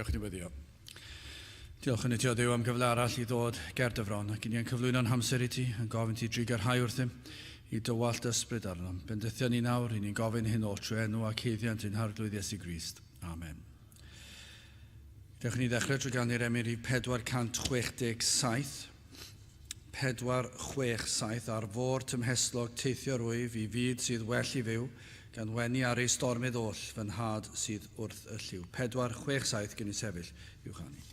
Dewch i weddio. Diolch yn eto Duw am gyfle arall i ddod ger dyfron ac i ni'n cyflwyno'n hamser i ti yn gofyn ti dri garhau wrthym i dywallt ysbryd arno. Bendithion ni nawr i ni'n gofyn hyn o trwy enw ac heiddiant yn harglwydd Iesu Grist. Amen. Dewch ni ddechrau trwy gael ni'r emir i 467. 467 ar fôr tymheslog teithio'r wyf i fyd sydd well i fyw gan wenu ar ei stormydd oll fy nhad sydd wrth y lliw. 467 gen i sefyll i'w chanu.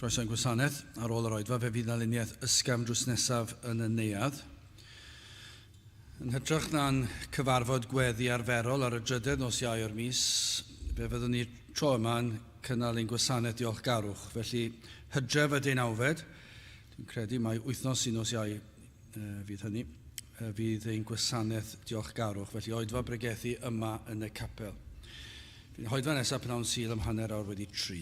Croeso'n gwasanaeth ar ôl yr oedfa fe fydd aluniaeth ysgam drws nesaf yn y neuadd. Yn hytrach na'n cyfarfod gweddi arferol ar y drydydd nos Iau o'r mis, fe fyddwn ni tro yma yn cynnal ein gwasanaeth diolchgarwch. Felly hydref y deunawfed, dwi'n credu mai wythnos i nos Iau fydd hynny, fydd ein gwasanaeth diolchgarwch. Felly oedfa bregethu yma yn y capel. Fy'n hoedfa nesaf pnawn Sul am hanner awr wedi 3.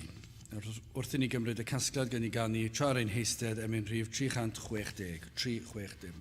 Wrth i ni gymryd y casgliad gan i ganu tra'r ein heisted emyn rhif 360. 360.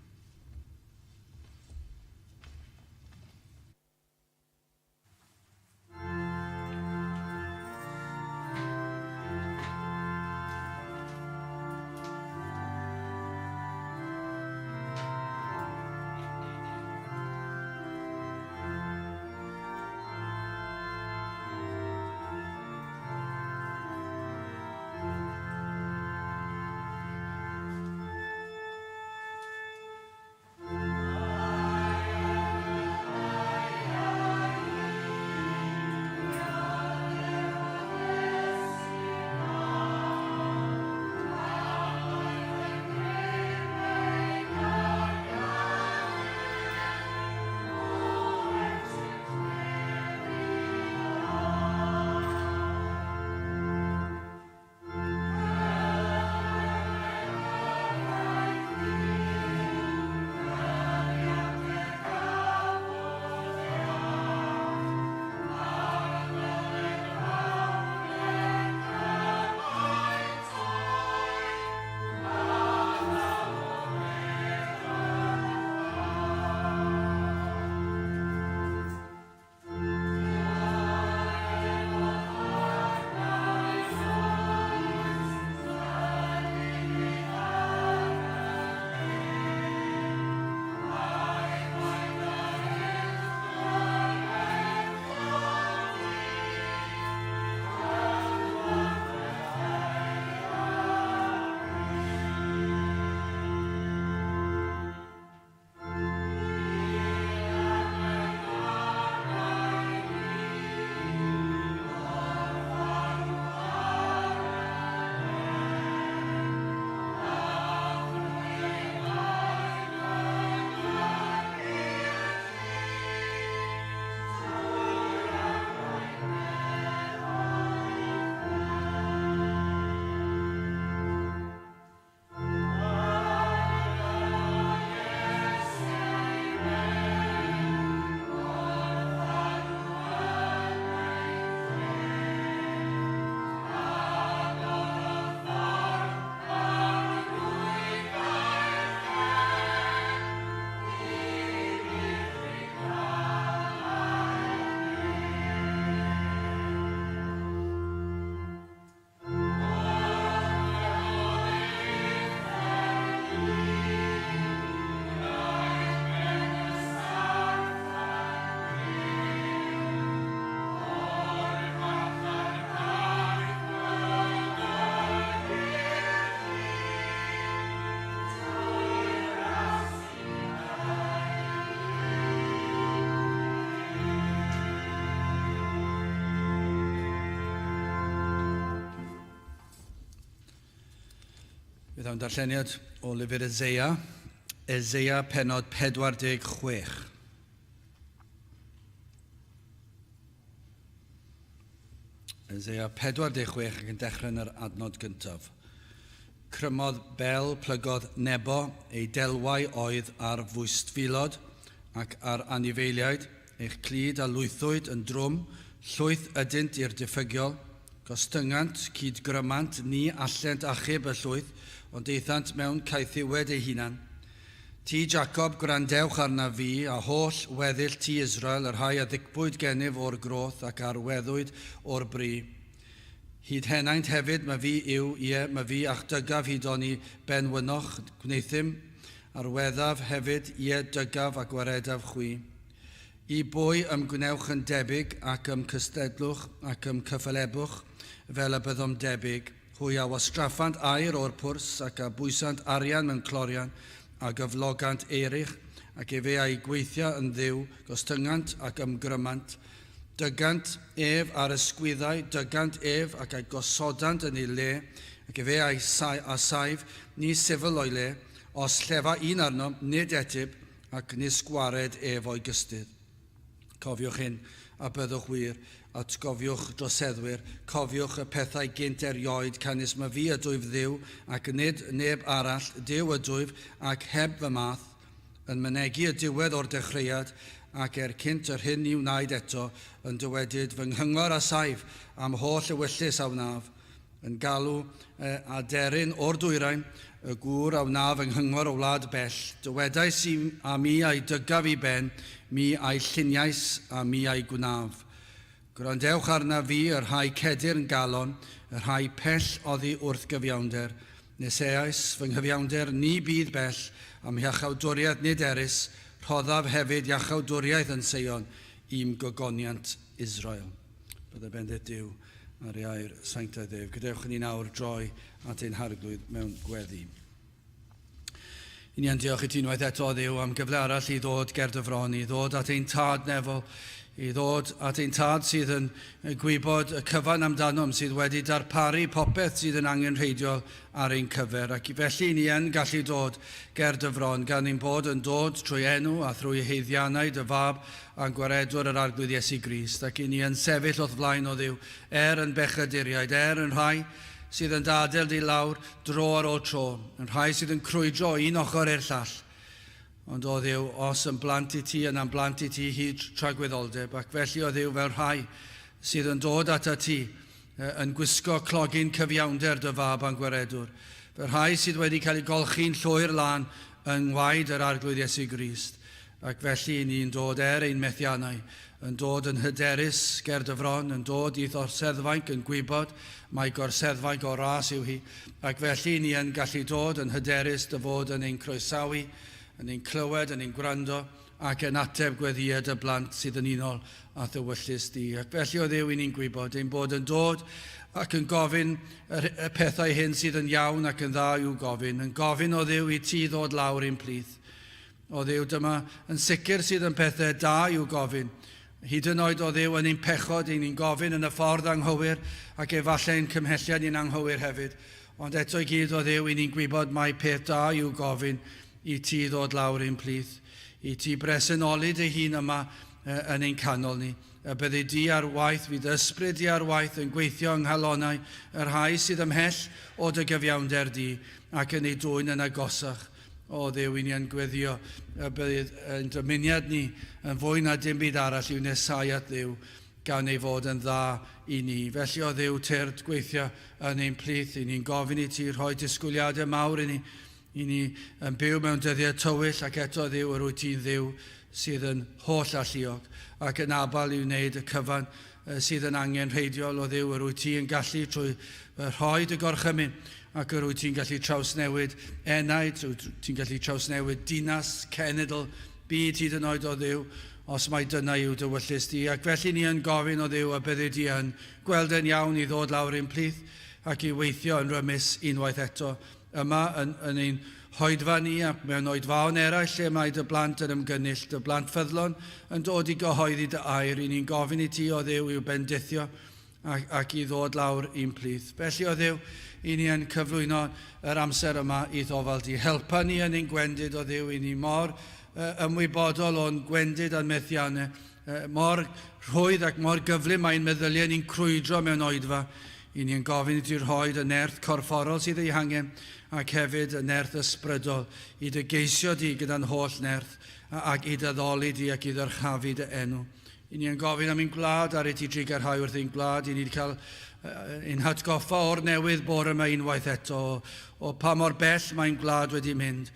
am darlleniad o lyfr Eseia pennod 46. Eseia 46 ac yn dechrau yn yr adnod gyntaf. Crymodd bel plygodd nebo ei delwau oedd ar fwystfilod ac ar anifeiliaid, eich clyd a lwythwyd yn drwm, llwyth ydynt i'r diffygiol, gostyngant, cydgrymant, ni allent achub y llwyth, ond eithant mewn caethiwed ei hunan. Ti Jacob, gwrandewch arna fi, a holl weddill ti Israel, yr rhai a ddigbwyd gennyf o'r groth ac ar weddwyd o'r bri. Hyd henaint hefyd mae fi yw, mae fi a'ch dygaf hyd o'n i benwynoch gwneithym, ar weddaf hefyd, dygaf a gwaredaf chwi. I bwy ymgwnewch yn debyg ac cystedlwch ac cyffalebwch fel y byddom debyg, hwy a wastraffant air o'r pwrs ac a bwysant arian mewn clorian a gyflogant eirich ac efe a'i gweithio yn ddiw, gostyngant ac ymgrymant, dygant ef ar ysgwyddau, dygant ef ac a'i gosodant yn ei le, ac efe a'i saif, ni sifil o'i le, os llefa un arno, nid etib, ac ni sgwared ef o'i gystydd. Cofiwch hyn a byddwch wir, atgofiwch droseddwyr, cofiwch y pethau gynt erioed canys mae fi ydwyf ddiw ac nid neb arall, diw ydwyf ac heb fy math, yn mynegu y diwedd o'r dechreuad ac cynt yr hyn i wnaud eto yn dywedyd fy nghyngor a saif am holl ewyllus a wnaf, yn galw a deryn o'r dwyrain y gŵr a wnaf yng nghyngor o wlad bell, dywedais i a mi a'i dygaf i ben, mi a'i lluniais a mi a'i gwnaf. Gwrandewch arna fi yr rhai cedir yn galon, yr rhai pell oddi wrth gyfiawnder. Neseais fy nghyfiawnder ni bydd bell am iachawdwriaeth nid erys, rhoddaf hefyd iachawdwriaeth yn Seion i'm gogoniant Israel. Byddai bendith Duw ar ei air sanctaidd ef. Gadewch ni nawr droi at ein harglwydd mewn gweddi. Ni'n diolch i ti unwaith eto Dduw am gyfle arall i ddod ger dy fron, i ddod at ein tad nefol, i ddod at ein tad sydd yn gwybod y cyfan amdanom sydd wedi darparu popeth sydd yn angenrheidiol ar ein cyfer, ac felly ni yn gallu dod ger dy fron gan ein bod yn dod trwy enw a thrwy heiddiannau dy fab a'n gwaredwr yr arglwydd Iesu Grist, ac i ni yn sefyll o'th flaen o Dduw, yn bechaduriaid, yn rhai sydd yn dadl di lawr dro ar ôl tro, yn rhai sydd yn crwydro un ochr i'r llall. Ond o Dduw, os yn blant i ti yn blant i ti hyd tragwyddoldeb, ac felly o Dduw fel rhai sydd yn dod at ti yn gwisgo clogin cyfiawnder dy fab a'n gwaredwr, fel rhai sydd wedi cael ei golchi'n llwyr lan yng ngwaed yr arglwydd Iesu Grist, ac felly ni'n dod ein methiannau, yn dod yn hyderus ger dy fron, yn dod i thorseddfainc yn gwybod mae gorseddfainc o ras yw hi, ac felly ni yn gallu dod yn hyderus dy fod yn ein croesawu, yn ein clywed, yn ein gwrando, ac yn ateb gweddiad y blant sydd yn unol a ddywyllus di. Ac felly o Dduw i ni'n gwybod, ein bod yn dod ac yn gofyn y pethau hyn sydd yn iawn ac yn dda i'w gofyn, yn gofyn o Dduw i ti ddod lawr ein plith. O Dduw, dyma yn sicr sydd yn pethau da i'w gofyn, hyd yn oed o Dduw yn ein pechod, ni'n gofyn yn y ffordd anghywir, ac efallai ein cymhelliad ni'n anghywir hefyd. Ond eto i gyd o Dduw i ni'n gwybod mae peth da i'w gofyn, i ti ddod lawr ein plith, i ti bresynoli dy hun yma yn ein canol ni. Y byddu di ar waith, fydd ysbryd di ar waith yn gweithio yng nghalonau, yr rhai sydd ymhell o dy gyfiawnder di, ac yn ei dwyn yn agosach. O Dduw, i ni yn gweddio, y bydd yn dymuniad ni yn fwy na dim byd arall i'w nesau at Dduw, gan ei fod yn dda i ni. Felly o Dduw, tyrd gweithio yn ein plith, i ni'n gofyn i ti rhoi disgwyliadau mawr i ni, i ni yn byw mewn dyddiau tywyll, ac eto Dduw, yr wyt ti'n Dduw sydd yn holl alluog ac yn abal i wneud y cyfan sydd yn angenrheidiol. O Dduw, yr wyt ti'n gallu trwy rhoi dy gorchymyn, ac yr wyt ti'n gallu trawsnewid enaid, ti'n gallu trawsnewid dinas, cenedl, byd hyd yn oed o Dduw, os mai dyna yw dywyllus di. Ac felly ni yn gofyn o Dduw a byddu di yn gweld yn iawn i ddod lawr ein plith ac i weithio yn rymus unwaith eto yma yn ein hoedfa ni a mewn oedfaon eraill lle mae dy blant yn ymgynnull, dy blant ffyddlon yn dod i gyhoeddi dy air. I ni'n gofyn i ti o Dduw i'w bendithio ac i ddod lawr i'n plith. Felly o Dduw, i ni yn cyflwyno yr amser yma i ddofal di. Helpa ni yn ein gwendid o Dduw, i ni mor ymwybodol o'n gwendid a'n methiannau, mor rhwydd ac mor gyflym mae'n meddyliau ni'n crwydro mewn oedfa. I ni'n gofyn i ti rhoi y nerth corfforol sydd ei hangen, ac hefyd y nerth ysbrydol i dy geisio di gyda'n holl nerth, ac i dy ddoli di ac i ddyrchafu dy enw. I ni'n gofyn am ein gwlad ar ei ti trigarhau wrth ein gwlad. I ni'n cael ein hatgoffa o'r newydd bore yma unwaith eto o pa mor bell mae'n gwlad wedi mynd.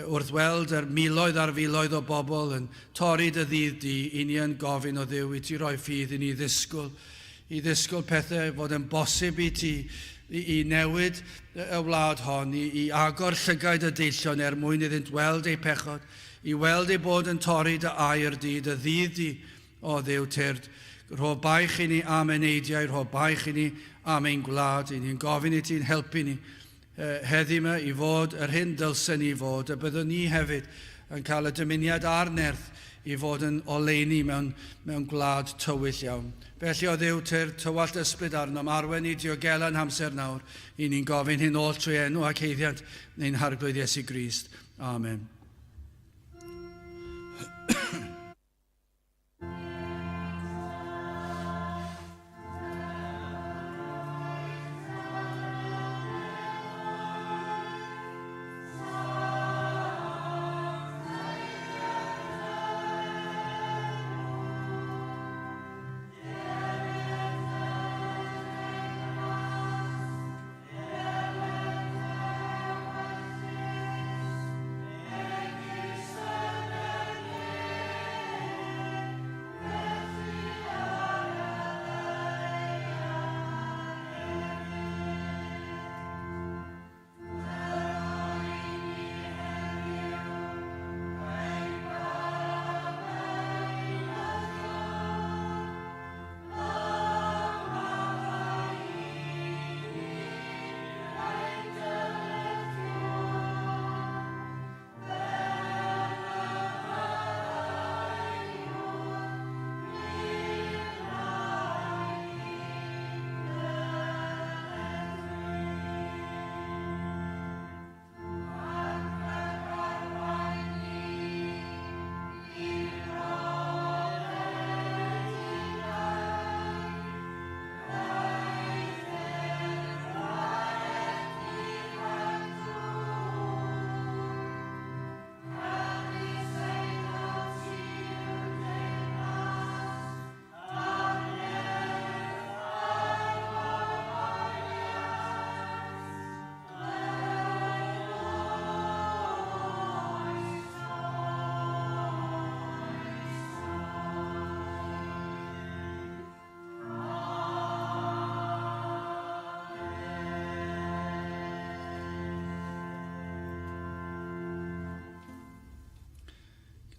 Wrth weld yr miloedd ar filoedd o bobl yn torri dy ddydd di, i ni yn gofyn o Dduw i ti roi ffydd i ni ddisgwyl pethau fod yn bosib i ti i newid y wlad hon, i agor llygaid y deillion mwyn iddynt weld ei pechod, i weld ei bod yn torri dy air di, dy ddydd di, o Dduw tyrd. Rho baich i ni am eneidiau, rho baich i ni am ein gwlad. I ni'n gofyn i ti'n helpu ni heddi yma i fod yr hyn dylsen ni fod, a byddwn ni hefyd yn cael y dymuniad a'r nerth i fod yn oleuni mewn gwlad tywyll iawn. Felly o Dduw tyrd, tywallt ysbryd arnom, arwen i diogelan amser nawr. I ni'n gofyn hyn ôl trwy enw ac heiddiad neu'n harglwydd Iesu Grist. Amen.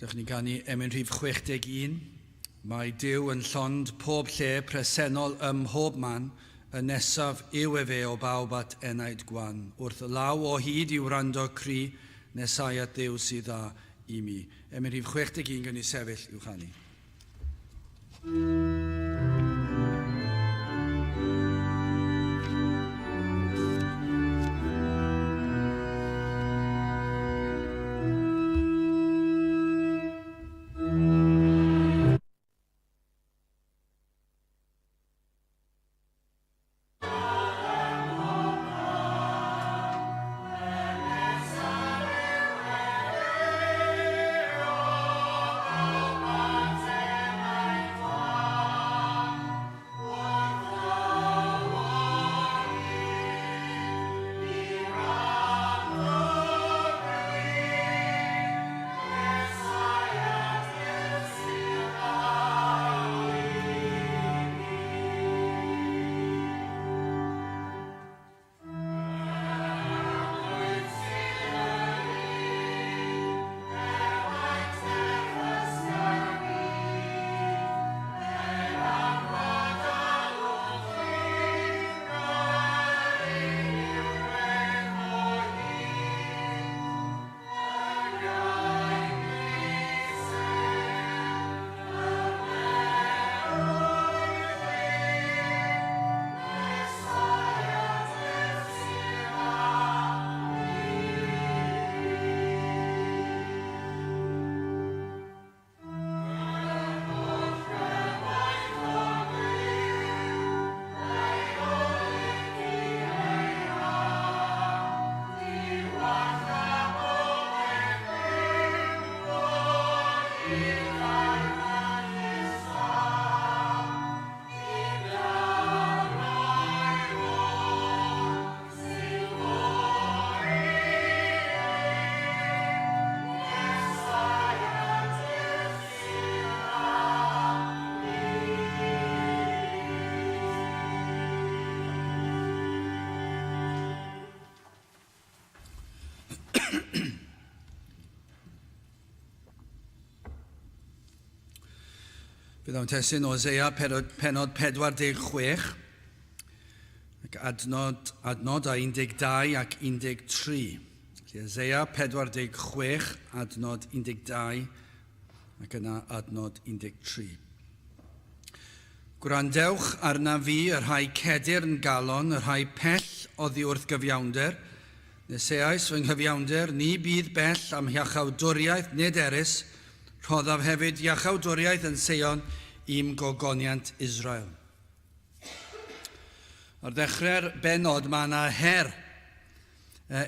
Dych ni ganu emyn rhif 61. Mae Duw yn llond pob lle presennol ym mhob man, y nesaf yw e fe o bawb at enaid gwan. Wrth law o hyd i wrando cri, nesau at Duw sydd dda i mi. Emyn rhif 61 gan i sefyll i'w chanu. Bydd o'n testyn o Esea penod 46 ac adnod a 12 ac 13. Esea 46 adnod 12 ac yna adnod 13. Gwrandewch arna fi y rhai cedir yn galon, y rhai pell oddi wrth gyfiawnder. Neseais fy nghyfiawnder, ni bydd bell am iachawdwriaeth nid erys, rhoddaf hefyd iachawdwriaeth yn Seion i'm gogoniant Israel. Ar ddechrau'r benod mae yna her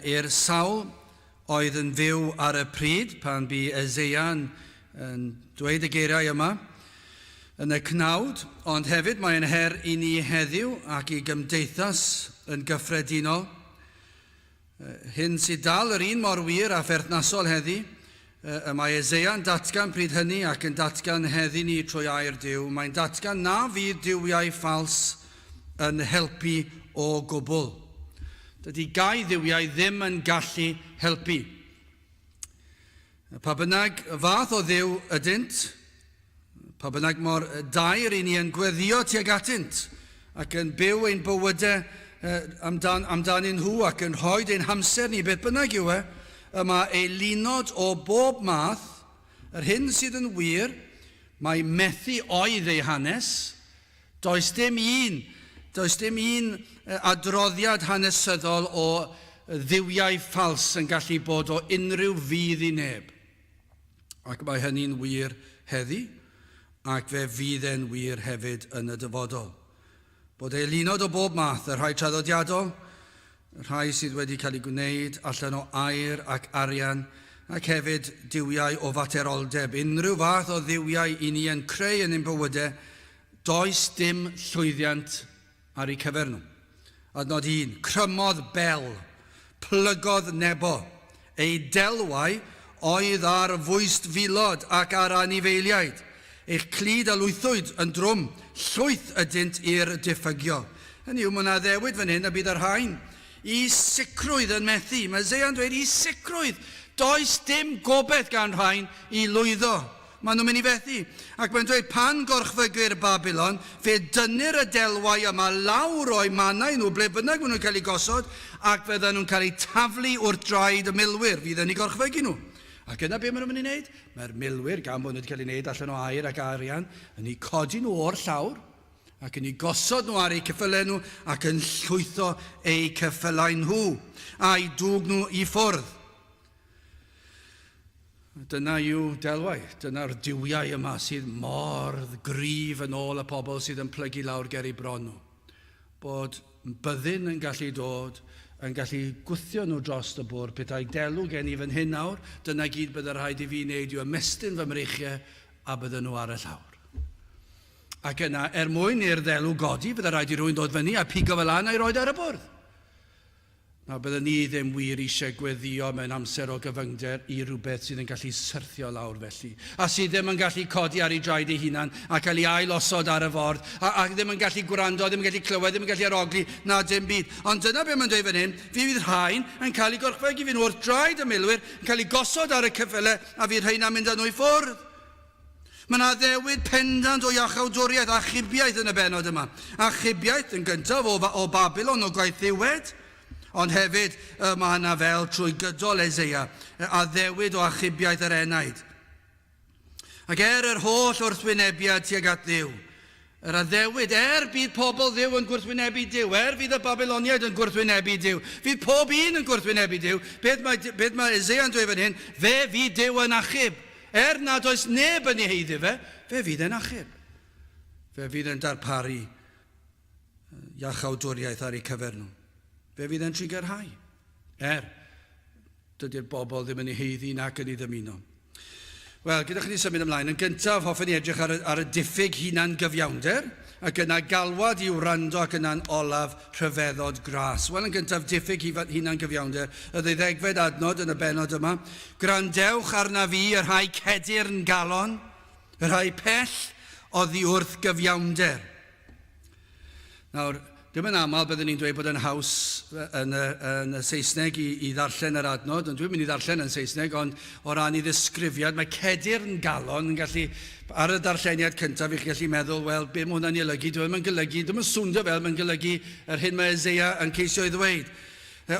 i'r sawl oedd yn fyw ar y pryd pan bu Esea yn dweud y geiriau yma yn y cnawd, ond hefyd mae'n her i ni heddiw ac i gymdeithas yn gyffredinol. Hyn sydd dal yr un mor wir a pherthnasol heddi, mae Esea'n datgan pryd hynny ac yn datgan heddi ni trwy air Duw. Mae'n datgan na fydd duwiau ffals yn helpu o gwbl. Dydy gau dduwiau ddim yn gallu helpu. Pa bynnag fath o dduw ydynt, pa bynnag mor dair i ni yn gweddio tuag atynt ac yn byw ein bywydau amdanyn nhw ac yn rhoi ein hamser ni beth bynnag yw yma eilinod o bob math, yr hyn sydd yn wir, mae methu oedd ei hanes, does dim un adroddiad hanesyddol o dduwiau ffals yn gallu bod o unrhyw fydd i neb. Ac mae hynny'n wir heddi, ac fe fydd e'n wir hefyd yn y dyfodol. Bod eilinod o bob math, y rhai traddodiadol, rhai sydd wedi cael ei gwneud allan o air ac arian, ac hefyd diwiau o fateroldeb. Unrhyw fath o ddiwiau i ni yn creu yn ein bywydau, does dim llwyddiant ar ei cyfer nhw. Adnod 1, crymodd bel, plygodd nebo, ei delwau oedd ar fwyst filod ac ar anifeiliaid. Eich clud a lwythwyd yn drwm, llwyth ydynt i'r diffygio. Hynny yw, mae yna ddewyd fan hyn a bydd yr rhain i sicrwydd yn methu. Mae Esea'n dweud i sicrwydd. Does dim gobeith gan rhain i lwyddo. Maen nhw'n mynd i fethu. Ac mae'n dweud pan gorchfygwyr Babylon, fe dynnu'r y delwau yma lawr o'i mannau nhw, ble bynnag maen nhw'n cael ei gosod, ac fydden nhw'n cael ei taflu wrth draed y milwyr. Fydd yn ei gorchfygu nhw. Ac yna be maen nhw'n mynd i wneud? Mae'r milwyr, gan bod nhw wedi cael ei wneud allan o air ac arian, yn ei codi nhw o'r llawr, ac yn ei gosod nhw ar eu ceffylau nhw ac yn llwytho eu ceffylau nhw a'i dwg nhw i ffwrdd. Dyna yw delwau, dyna'r diwiau yma sydd mor gryf yn ôl y pobl sydd yn plygu lawr ger eu bron nhw. Bod byddin yn gallu dod, yn gallu gwthio nhw dros y bwr, petai delw gen i fan hyn nawr, dyna gyd bydd rhaid i fi wneud yw ymestyn fy mreichiau a bydden nhw ar y llawr. Ac yna, mwyn i'r ddelw godi, bydde rhaid i rywun dod fyny a pigo fel an a'i roed ar y bwrdd. Nawr, bydde ni ddim wir eisiau gweddio mewn amser o gyfyngder i rhywbeth sydd yn gallu syrthio lawr felly. A sydd ddim yn gallu codi ar ei draed ei hunan a cael ei ailosod ar y ford. A ddim yn gallu gwrando, ddim yn gallu clywed, ddim yn gallu arogli, na dim byd. Ond dyna be mae'n dweud fan hyn, fi fydd rhain yn cael ei gorchfygu fi nhw wrth draed y milwyr, yn cael ei gosod ar y cyffylau a fydd rhain yn mynd â nhw i ffwrdd. Mae yna ddewyd pendant o iachawdwriaeth a chybiaeth yn y benod yma. A chybiaeth yn gyntaf o Babylon o gwaethiwed, ond hefyd mae yna fel trwy gydol Esea a ddewyd o achubiaeth yr enaid. Ac yr holl wrthwynebiad tuag at Dduw, yr addewyd, bydd pobl Dduw yn gwrthwynebu Duw, fydd y Babyloniaid yn gwrthwynebu Duw, fydd pob un yn gwrthwynebu Duw, beth mae Esea'n dweud fan hyn, fe fydd Duw yn achub. Nad oes neb yn ei heiddi fe fydd yn achub. Fe fydd yn darparu iachawdwriaeth ar ei cyfer nhw. Fe fydd yn trigarhau. Dydy'r bobl ddim yn ei heiddi nac yn ei ddymuno. Wel, gyda chi symud ymlaen. Yn gyntaf, hoffwn i edrych ar y diffyg hunan gyfiawnder, ac yna galwad i'w wrando ac yna'n olaf rhyfeddod gras. Wel, yn gyntaf, diffyg hunan gyfiawnder, y 12fed adnod yn y benod yma. Gwrandewch arna fi y rhai cedir yn galon, y rhai pell oddi wrth gyfiawnder. Nawr, Dim yn aml byddwn ni'n dweud bod yn haws yn y Saesneg i ddarllen yr adnod, ond dwi'n mynd i ddarllen yn Saesneg, ond o ran i ddisgrifiad, mae cedir yn galon yn gallu, ar y darlleniad cyntaf, i'ch gallu meddwl, wel, be mae hwnna'n ei olygu? Dwi'n yn swnio fel mae'n golygu yr hyn mae Eseia yn ceisio i ddweud.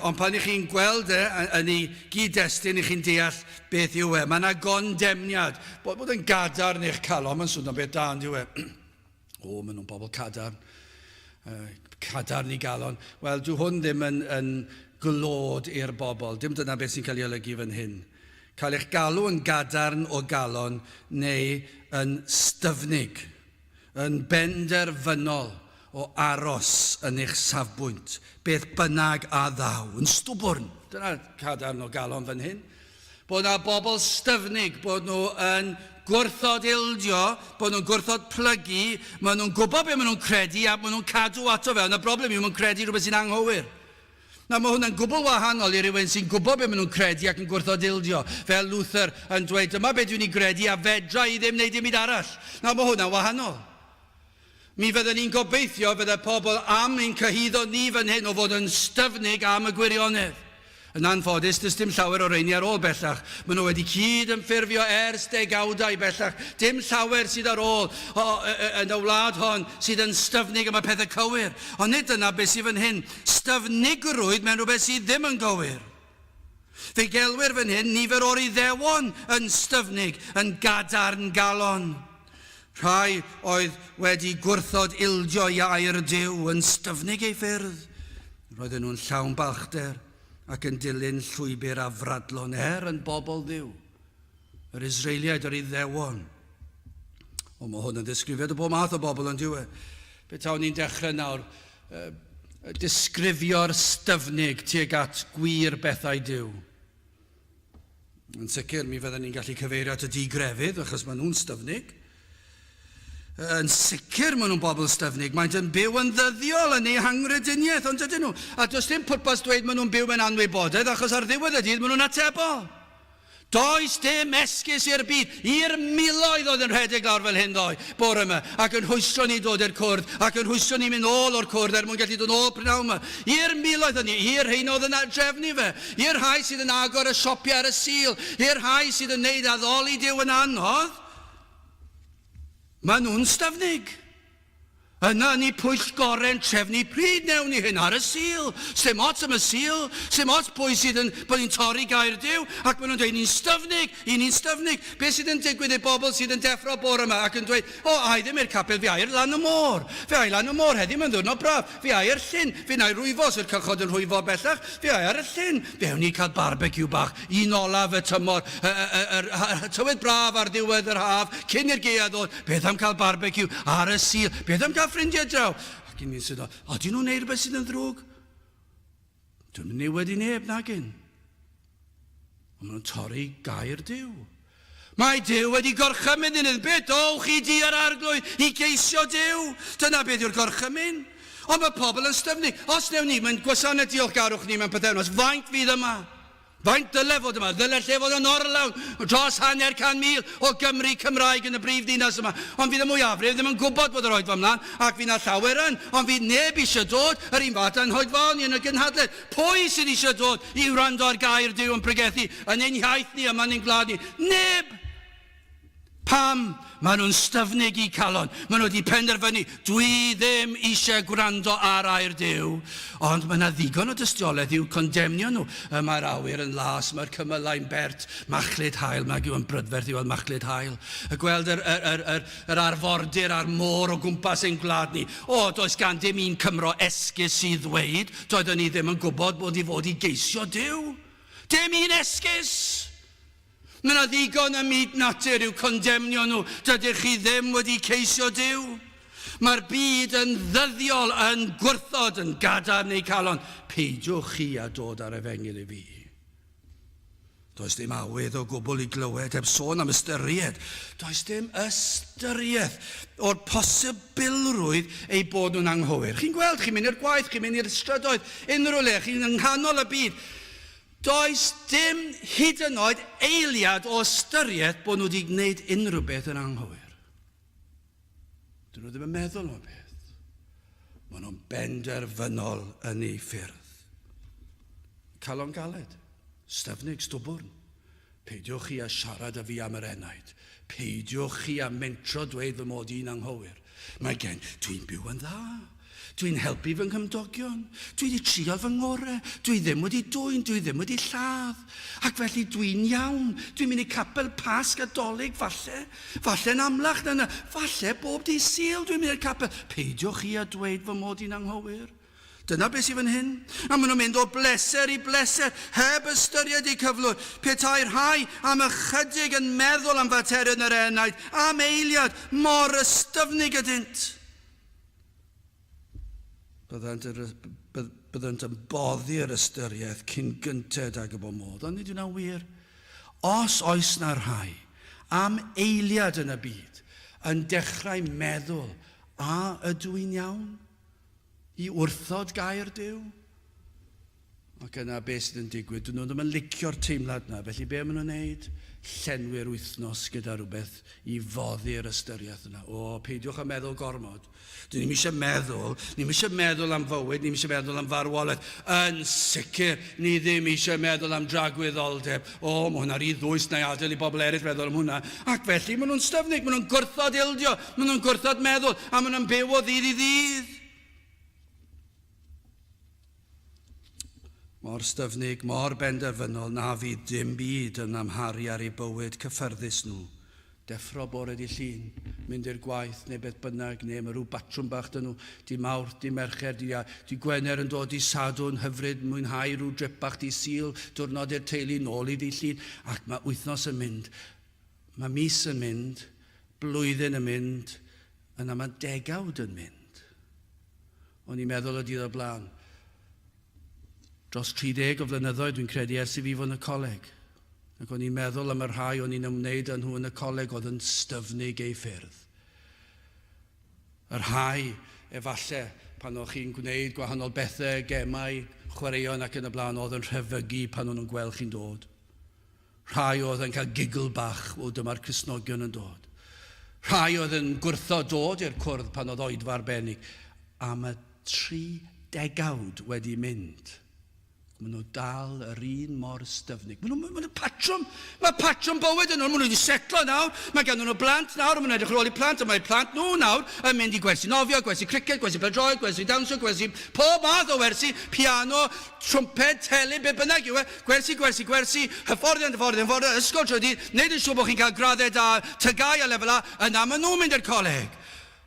Ond pan ych chi'n gweld yn ei gyd-destun, ych chi'n deall beth yw e. Mae yna gondemniad, bod yn gadarn i'ch calon, mae'n swnio beth da, yw e. O, maen nhw'n bobl cadarn. Cadarn i galon. Wel, dyw hwn ddim yn glod i'r bobl. Dim dyna beth sy'n cael ei olygu fan hyn. Cael eich galw yn gadarn o galon neu yn styfnig, yn benderfynol o aros yn eich safbwynt, beth bynnag a ddaw, yn stwbwrn. Dyna cadarn o galon fan hyn. Bod yna bobl styfnig, bod nhw yn gwrthod ildio, bod nhw'n gwrthod plygu, maen nhw'n gwybod beth maen nhw'n credu a maen nhw'n cadw ato fe. Ond y broblem yw maen nhw'n credu rhywbeth sy'n anghywir. Na, mae hwnna'n gwbl wahanol i rywun sy'n gwybod beth maen nhw'n credu ac yn gwrthod ildio. Fel Luther yn dweud, dyma beth dwi'n ei credu a fedra i ddim wneud dim byd arall. Na, mae hwnna'n wahanol. Mi fydden ni'n gobeithio fydde pobl am ein cyhyddo ni fan hyn o fod yn styfnig am y gwirionedd. Yn anffodus, does dim llawer o reini ar ôl bellach. Maen nhw wedi cyd yn ffurfio ers degawdau bellach. Dim llawer sydd ar ôl yn y wlad hon sydd yn styfnig am y pethau cywir. Ond nid yna beth sydd fan hyn. Styfnigrwydd mewn rhywbeth sydd ddim yn gywir. Fe gelwyr fan hyn nifer o'r Iddewon yn styfnig, yn gadarn galon. Rhai oedd wedi gwrthod ildio iair Duw yn styfnig ei ffyrdd. Roedden nhw'n llawn balchder ac yn dilyn llwybr a fradlon yn bobl Dduw. Yr Israeliaid yr Iddewon. O, mae hwn yn disgrifiad o bob math o bobl yn diwe. Beth awn ni'n dechrau nawr? Disgrifio'r styfnig tuag at gwir bethau Dduw. Yn sicr, mi fydden ni'n gallu cyfeirio at y digrefydd, achos maen nhw'n styfnig. Yn sicr maen nhw'n bobl styfnig, maent yn byw yn ddyddiol yn ei hangrediniaeth, ond ydyn nhw. A does dim pwrpas dweud maen nhw'n byw mewn anwybodaeth, achos ar ddiwedd y dydd maen nhw'n atebol. Does dim esgus i'r byd, i'r miloedd oedd yn rhedeg lawr fel hyn ddoe, bore yma, ac yn hwysio ni dod i'r cwrdd, ac yn hwysio ni mynd ôl o'r cwrdd mwyn gallu dod ôl prynawn yma. I'r miloedd yn ni, i'r rhain oedd yn drefnu fe, i'r rhai sydd yn agor y siopia ar y sil, i'r rhai sydd yn neud addoli Duw yn anodd. Maen nhw'n styfnig. Yna ni pwyll goren trefnu pryd newn ni hyn ar y sil. Sdim ots am y sil, sdim ots pwy sydd yn bod ni'n torri gair Duw, ac maen nhw'n dweud ni'n styfnig. Beth sydd yn digwydd i bobl sydd yn deffro bore yma ac yn dweud, ai ddim i'r capel, fi air lan y môr. Fi air lan y môr, heddi mae'n ddwrnod braf. Fi air llyn, fi na'i rwyfo, sy'r cychod yn rwyfo bellach. Fi air y llyn. Fewn ni cael barbecue bach, un olaf y tymor, tywydd braf ar ddiwedd yr haf, cyn i'r gaead ddod. Beth am cael barbecue ar y sil? Beth am cael ffrindiau draw? Ac yn ni'n sydd o, dyn nhw'n neud rhywbeth sydd yn ddrwg? Dwi'n mynd newid i neb nagyn. Ond maen nhw'n torri gair Duw. Mae Duw wedi gorchymyn yn beth dowch i di ar arglwydd i geisio Duw. Dyna beth yw'r gorchymyn. Ond mae pobl yn styfnig. Os newn ni, mae'n gwasanaeth diolchgarwch ni mewn pethefnos, faint fydd yma? Faint dyle fod yma? Dyle lle fod yn orlawn dros 100,000 o Gymru Cymraeg yn y brif ddinas yma. Ond fydd y mwyafrif ddim yn gwybod bod yr oedfa ymlaen, ac fydd na llawer yn, ond fydd neb eisiau dod, yr un fath yn hoedfawn yn y gynhadledd. Pwy sydd eisiau dod i wrando ar gair Duw yn pregethu yn ein hiaith ni yma yn ein gwlad ni? Neb! Pam? Maen nhw'n styfnig i calon. Maen nhw wedi penderfynu, dwi ddim eisiau gwrando ar air Duw. Ond mae yna ddigon o dystiolaeth i'w condemnio nhw. Mae'r awyr yn las, mae'r cymylau'n bert, machlud hael, mae yw yn brydferth i weld machlud hael. Gweld yr arfordir a'r môr o gwmpas ein gwlad ni. Does gan dim un Cymro esgus i ddweud, doeddwn ni ddim yn gwybod bod i fod i geisio Duw. Dim un esgus! Mae yna ddigon y myd natur i'w condemnio nhw. Dydych chi ddim wedi ceisio Duw. Mae'r byd yn ddyddiol, yn gwrthod, yn gadarn neu calon. Peidiwch chi a dod ar efengil i fi. Does dim awydd o gwbl i glywed, heb sôn am ystyried. Does dim ystyried o'r posibilrwydd ei bod nhw'n anghywir. Chi'n gweld, chi'n mynd i'r gwaith, chi'n mynd i'r strydoedd, unrhyw le, chi'n yng nghanol y byd. Does dim hyd yn oed eiliad o ystyried bod nhw wedi gwneud unrhyw beth yn anghywir. Dyn nhw ddim yn meddwl o beth. Maen nhw'n benderfynol yn ei ffyrdd. Calon galed, styfnig, stwbwrn. Peidiwch chi a siarad â fi am yr enaid. Peidiwch chi a mentro dweud fy mod i'n anghywir. Mae gen, dwi'n byw yn dda. Dwi'n helpu fy nghymdogion. Dwi wedi trio fy ngorau. Dwi ddim wedi dwyn, dwi ddim wedi lladd. Ac felly dwi'n iawn. Dwi'n mynd i capel pasg a dolyg, falle. Falle'n amlach na. Falle bob di Sul dwi'n mynd i'r capel. Peidiwch chi a dweud fy mod i'n anghywir. Dyna beth sydd fan hyn. A maen nhw'n mynd o bleser i bleser, heb ystyried eu cyflwr. Petai'r rhai am ychydig yn meddwl am fater yn yr enaid, am eiliad, mor ystyfnig ydynt. Byddant yn boddi'r ystyriaeth cyn gynted ag y bo modd. Ond nid yw'n wir. Os oes na rhai am eiliad yn y byd yn dechrau meddwl, a ydw i'n iawn? I wrthod gair Duw? Ac yna beth sydd yn digwydd, dyn nhw ddim yn licio'r teimlad na, felly be maen nhw'n neud? Llenwi'r wythnos gyda rhywbeth i foddi'r ystyriaeth yna. O, peidiwch â meddwl gormod. Dyn ni'n eisiau meddwl am fywyd, ni'n eisiau meddwl am farwolaeth. Yn sicr, ni ddim eisiau meddwl am dragwyddoldeb. O, mae hwnna rhy ddwys na i adael i bobl eraill feddwl am hwnna. Ac felly, maen nhw'n styfnig, maen nhw'n gwrthod ildio, maen nhw'n gwrthod meddwl, a maen nhw'n byw o ddydd i ddydd. Mor styfnig, mor benderfynol na fydd dim byd yn amharu ar eu bywyd cyffyrddus nhw. Deffro bore di llun, mynd i'r gwaith neu beth bynnag, neu mae rhyw batrwm bach dyn nhw, di Mawrth, di Mercher, di Gwener yn dod i Sadwrn hyfryd, mwynhau rhyw drip bach di Sul, diwrnod i'r teulu nôl i di llun, ac mae wythnos yn mynd, mae mis yn mynd, blwyddyn yn mynd, yna mae degawd yn mynd. O'n i'n meddwl o dydd o blaen, dros 30 o flynyddoedd dwi'n credu ers i fi fod yn y coleg. Ac o'n i'n meddwl am y rhai o'n i'n ymwneud â nhw yn y coleg oedd yn styfnig ei ffyrdd. Yr rhai, efallai, pan o'ch chi'n gwneud gwahanol bethau, gemau, chwaraeon ac yn y blaen, oedd yn rhefygu pan o'n nhw'n gweld chi'n dod. Rhai oedd yn cael gigl bach, o dyma'r Cristnogion yn dod. Rhai oedd yn gwrthod dod i'r cwrdd pan oedd oedfa arbennig. Am y 30 wedi mynd. Maen nhw dal yr un mor styfnig. Maen nhw'n patrwm. Mae patrwm bywyd yn nhw. Maen nhw wedi setlo nawr. Mae gan nhw plant nawr. Maen nhw'n edrych ar ôl i plant. A mae plant nhw nawr yn mynd i gwersi nofio, gwersi criced, gwersi peldroed, gwersi dawnsio, gwersi pob math o wersi, piano, trwmped, teli, be bynnag yw e. Gwersi, hyfforddiant, ysgol tro di. Neud yn siŵr bod chi'n cael graddau da, tygau a lefel A. Yna maen nhw'n mynd i'r coleg.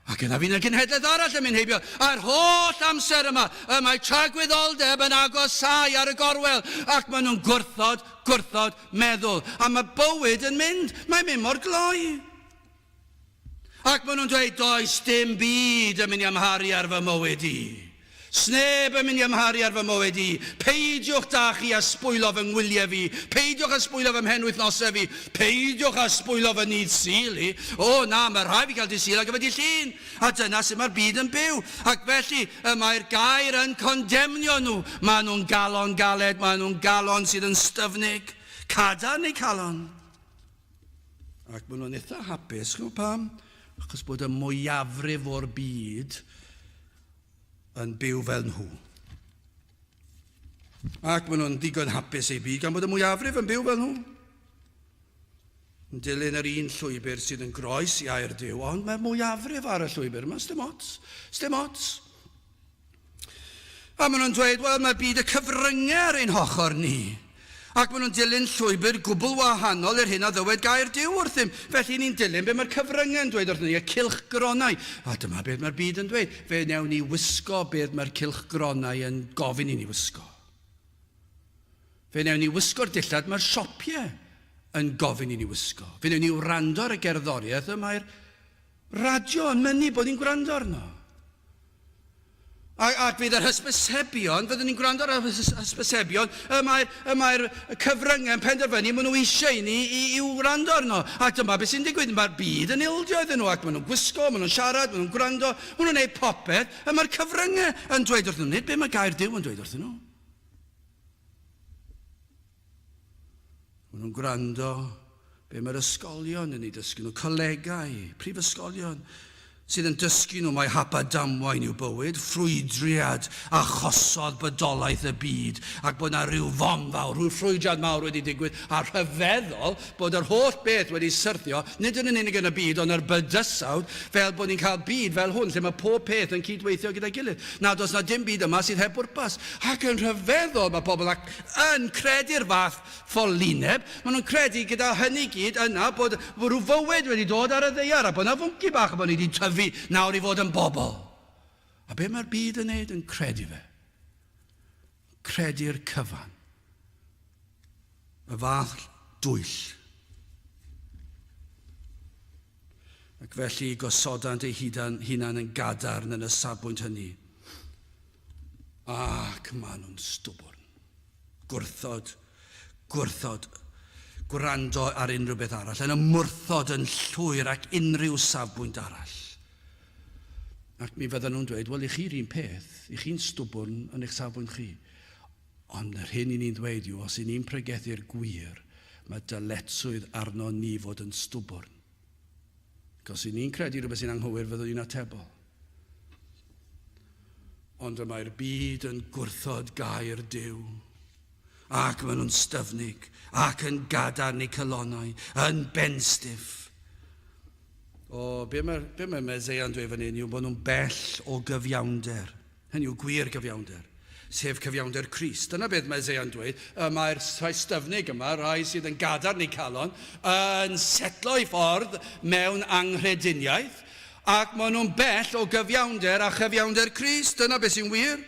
Ac yna fi'n y gynhedlaeth arall yn mynd heibio. A'r holl amser yma, mae tragwyddoldeb yn agosau ar y gorwel. Ac maen nhw'n gwrthod meddwl. A mae bywyd yn mynd, mae'n mynd mor gloi. Ac maen nhw'n dweud, does dim byd yn mynd i amharu ar fy mywyd i. Sneb yn mynd i amharu ar fy mywyd i. Peidiwch da chi a sbwylo fy ngwyliau fi. Peidiwch a sbwylo fy mhenwythnosau fi. Peidiwch a sbwylo fy nydd Sul i. O na, mae rhai fi cael di Sul ac yfed i llun. A dyna sy'n mae'r byd yn byw. Ac felly mae'r gair yn condemnio nhw. Mae nhw'n galon galed, mae nhw'n galon sydd yn styfnig. Cadarn neu calon. Ac maen nhw'n eitha hapus, chwm pam? Achos bod y mwyafrif o'r byd yn byw fel nhw. Ac maen nhw'n digon hapus ei byd gan bod y mwyafrif yn byw fel nhw. Yn dilyn yr un llwybr sydd yn groes i air Duw, ond mae'r mwyafrif ar y llwybr yma, sdim ots. A maen nhw'n dweud, wel, mae byd y cyfryngau ar ein hochr ni. Ac maen nhw'n dilyn llwybr gwbl wahanol i'r hyn a ddywed gair Duw wrthym. Felly ni'n dilyn be mae'r cyfryngau yn dweud wrthyn ni, y cylchgronau. A dyma beth mae'r byd yn dweud. Fe newn ni wisgo beth mae'r cylchgronau yn gofyn i ni wisgo. Fe newn ni wisgo'r dillad mae'r siopiau yn gofyn i ni wisgo. Fe newn ni wrando ar y gerddoriaeth y mae'r radio yn mynnu bod ni'n gwrando arno. Ac fydd yr hysbysebion, fyddwn ni'n gwrando ar y hysbysebion, mae'r cyfryngau yn penderfynu, maen nhw eisiau i ni i wrando arno. Ac dyma beth sy'n digwydd, mae'r byd yn ildio iddyn nhw, ac maen nhw'n gwisgo, maen nhw'n siarad, maen nhw'n gwrando, maen nhw'n gwneud popeth, a mae'r cyfryngau yn dweud wrthyn nhw, nid be mae gair Duw yn dweud wrthyn nhw. Maen nhw'n gwrando be mae'r ysgolion yn ei dysgu nhw, colegau, prifysgolion, sydd yn dysgu nhw mae hapa damwain yw bywyd, ffrwydriad a chosodd bydolaeth y byd, ac bod yna rhyw fom fawr, rhyw ffrwydriad mawr wedi digwydd, a rhyfeddol bod yr holl beth wedi syrthio, nid yn unig yn y byd, ond yr bydysawd, fel bod ni'n cael byd fel hwn, lle mae pob peth yn cydweithio gyda'i gilydd. Nad oes na dim byd yma sydd heb bwrpas. Ac yn rhyfeddol mae pobl yn credu'r fath ffolineb, maen nhw'n credu gyda hynny gyd yna bod rhyw fywyd wedi dod ar y ddeiar, a bod yna fwnci bach bod ni wedi tyfu nawr i fod yn bobl. A be mae'r byd yn neud yn credu fe? Credu'r cyfan. Y fath dwyll. Ac felly gosodant ei hunan yn gadarn yn y safbwynt hynny. Ac maen nhw'n stwbwrn. Gwrthod, gwrando ar unrhyw beth arall, yn ymwrthod yn llwyr ac unrhyw safbwynt arall. Ac mi fydden nhw'n dweud, wel, i chi'r un peth, i chi'n stwbwrn yn eich safbwynt chi. Ond yr hyn i ni'n dweud yw, os i ni'n pregethu'r gwir, mae dyletswydd arno ni fod yn stwbwrn. Os i ni'n credu rhywbeth sy'n anghywir, fyddwn ni'n atebol. Ond mae'r byd yn gwrthod gair Duw. Ac maen nhw'n styfnig, ac yn gadarn eu cylonau, yn benstiff. Be mae Mesea'n dweud fan hyn yw bod nhw'n bell o gyfiawnder. Hynny yw gwir gyfiawnder, sef cyfiawnder Crist. Dyna beth Mesea'n dweud. Mae'r rhai styfnig yma, rhai sydd yn gadarn eu calon, yn setlo i ffordd mewn anghrediniaeth, ac maen nhw'n bell o gyfiawnder a chyfiawnder Crist. Dyna beth sy'n wir.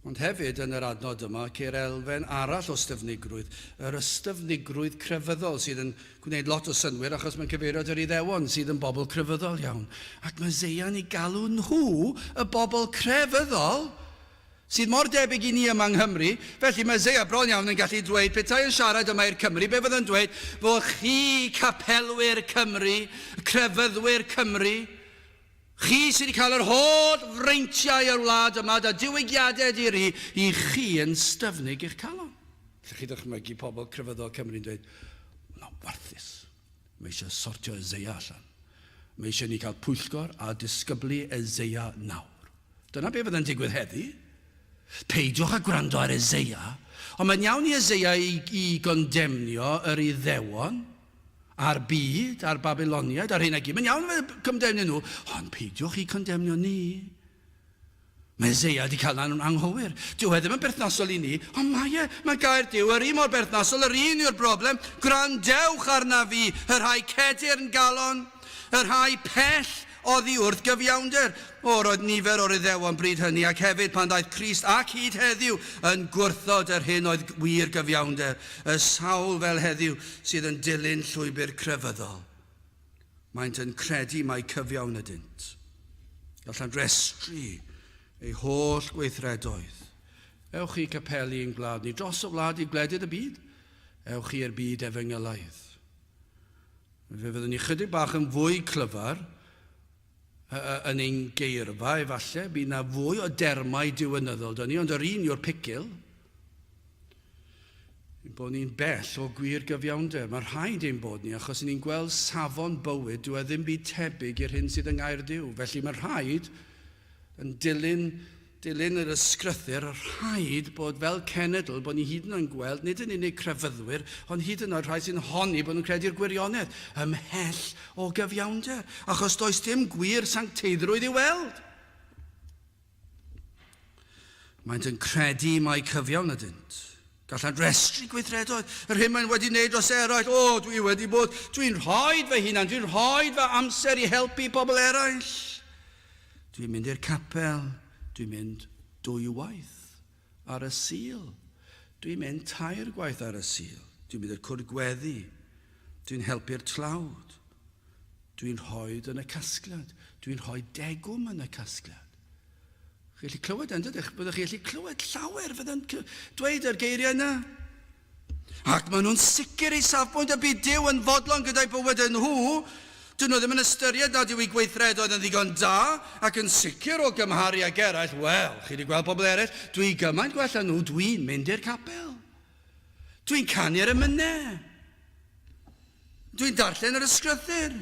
Ond hefyd yn yr adnod yma, ceir elfen arall o styfnigrwydd, yr ystafnigrwydd crefyddol sydd yn gwneud lot o synwyr achos mae'n cyfeirio at yr Iddewon sydd yn bobl crefyddol iawn. Ac mae Mesea'n ei galw nhw y bobl crefyddol sydd mor debyg i ni yma yng Nghymru. Felly mae Mesea bron iawn yn gallu dweud, petai yn siarad yma i'r Cymru, be fydda'n dweud, fod chi capelwyr Cymru, crefyddwyr Cymru, chi sydd wedi cael yr holl freintiau o'r wlad yma, da diwygiadau i chi yn styfnig i'ch calon. Lle chi ddychmygu pobl crefyddol Cymru'n dweud, mae'n warthus. Mae eisiau sortio Esea allan. Mae eisiau ni cael pwyllgor a disgyblu Esea nawr. Dyna be fydd yn digwydd heddi. Peidiwch a gwrando ar Esea, ond mae'n iawn i Esea i gondemnio yr Iddewon, a'r byd, a'r Babyloniaid, a'r hyn ag i. Mae'n iawn yn condemnio nhw, ond peidiwch i condemnio ni. Mae Esea wedi cael na'n anghywir. Dyw e ddim yn berthnasol i ni, ond mae gair Duw yr un mor berthnasol, yr un yw'r broblem. Gwrandewch arna fi, yr rhai cedir yn galon, yr rhai pell oddi wrth gyfiawnder. Roedd nifer o'r Iddewon bryd hynny, ac hefyd pan daeth Crist ac hyd heddiw yn gwrthod yr hyn oedd wir gyfiawnder, y sawl fel heddiw sydd yn dilyn llwybr crefyddol. Maent yn credu mai cyfiawn ydynt. Gallan restru ei holl gweithredoedd. Ewch i capelu ein gwlad ni, dros y wlad i gwledydd y byd. Ewch i'r byd efengylaidd. Fe fyddwn ni chydig bach yn fwy clyfar, yn ein geirfa, efallai, bydd na fwy o dermau diwynyddol dyn ni, ond yr un yw'r picil, bod ni'n bell o gwir gyfiawnder. Mae rhaid ein bod ni, achos ni'n gweld safon bywyd, dyw e ddim byd tebyg i'r hyn sydd yng Ngaer Duw. Felly mae rhaid yn dilyn yr ysgrythyr, rhaid bod fel cenedl, bod ni hyd yn oed gweld, nid yn unig crefyddwyr, ond hyd yn oed rhai sy'n honni bod nhw'n credu'r gwirionedd, ymhell o gyfiawnder, achos does dim gwir sancteiddrwydd i weld. Maent yn credu mai cyfiawn ydynt. Gallan restru gweithredoedd. Yr hyn mae'n wedi wneud dros eraill. Dwi'n rhoid fy hunan, dwi'n rhoid fy amser i helpu pobl eraill. Dwi'n mynd i'r capel. Dwi'n mynd 2 waith ar y Sul. Dwi'n mynd 3 gwaith ar y Sul. Dwi'n mynd i'r cwrdd gweddi. Dwi'n helpu'r tlawd. Dwi'n rhoid yn y casgliad. Dwi'n rhoi degwm yn y casgliad. Chi'n gallu clywed yn dydych? Byddwch chi'n gallu clywed llawer fydda'n dweud yr geiriau yna. Ac maen nhw'n sicr i safbwynt y byd Duw yn fodlon gyda'i bywyd yn nhw. Dyn nhw ddim yn ystyried nad yw ei gweithredoedd yn ddigon da, ac yn sicr o gymharu ag eraill. Wel, chi wedi gweld pobl eraill, dwi gymaint gwella nhw, dwi'n mynd i'r capel. Dwi'n canu'r emynau. Dwi'n darllen yr ysgrythyr.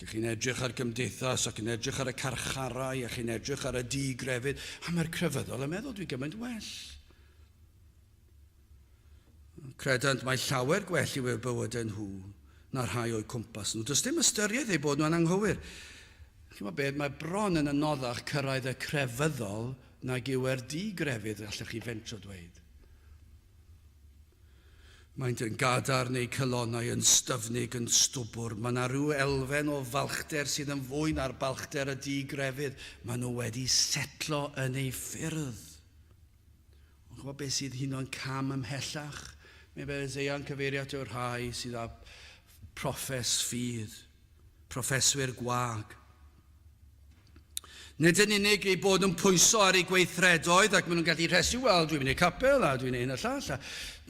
Ac chi'n edrych ar gymdeithas, ac yn edrych ar y carcharau, ac chi'n edrych ar y digrefydd, a mae'r crefyddol yn meddwl dwi'n gymaint well. Credant mae llawer gwell i'w bywydau nhw na'r rhai o'i cwmpas nhw. Does dim ystyriaeth ei bod nhw'n anghywir. Mae bron yn anoddach cyrraedd y crefyddol nag yw'r digrefydd allech chi fentro dweud. Maent yn gadar neu cylonau yn styfnig yn stwbwr. Mae yna rhyw elfen o falchder sydd yn fwy na'r balchder y digrefydd. Mae nhw wedi setlo yn ei ffyrdd. Ond chwa beth sydd hyn o'n cam ymhellach? Mae fe Eseia'n cyfeirio at yw'r rhai sydd â proffes ffydd, proffeswyr gwag. Nid yn unig ei bod yn pwyso ar ei gweithredoedd ac maen nhw'n gallu rhesu, wel, dwi'n mynd i capel a dwi'n ein y llall a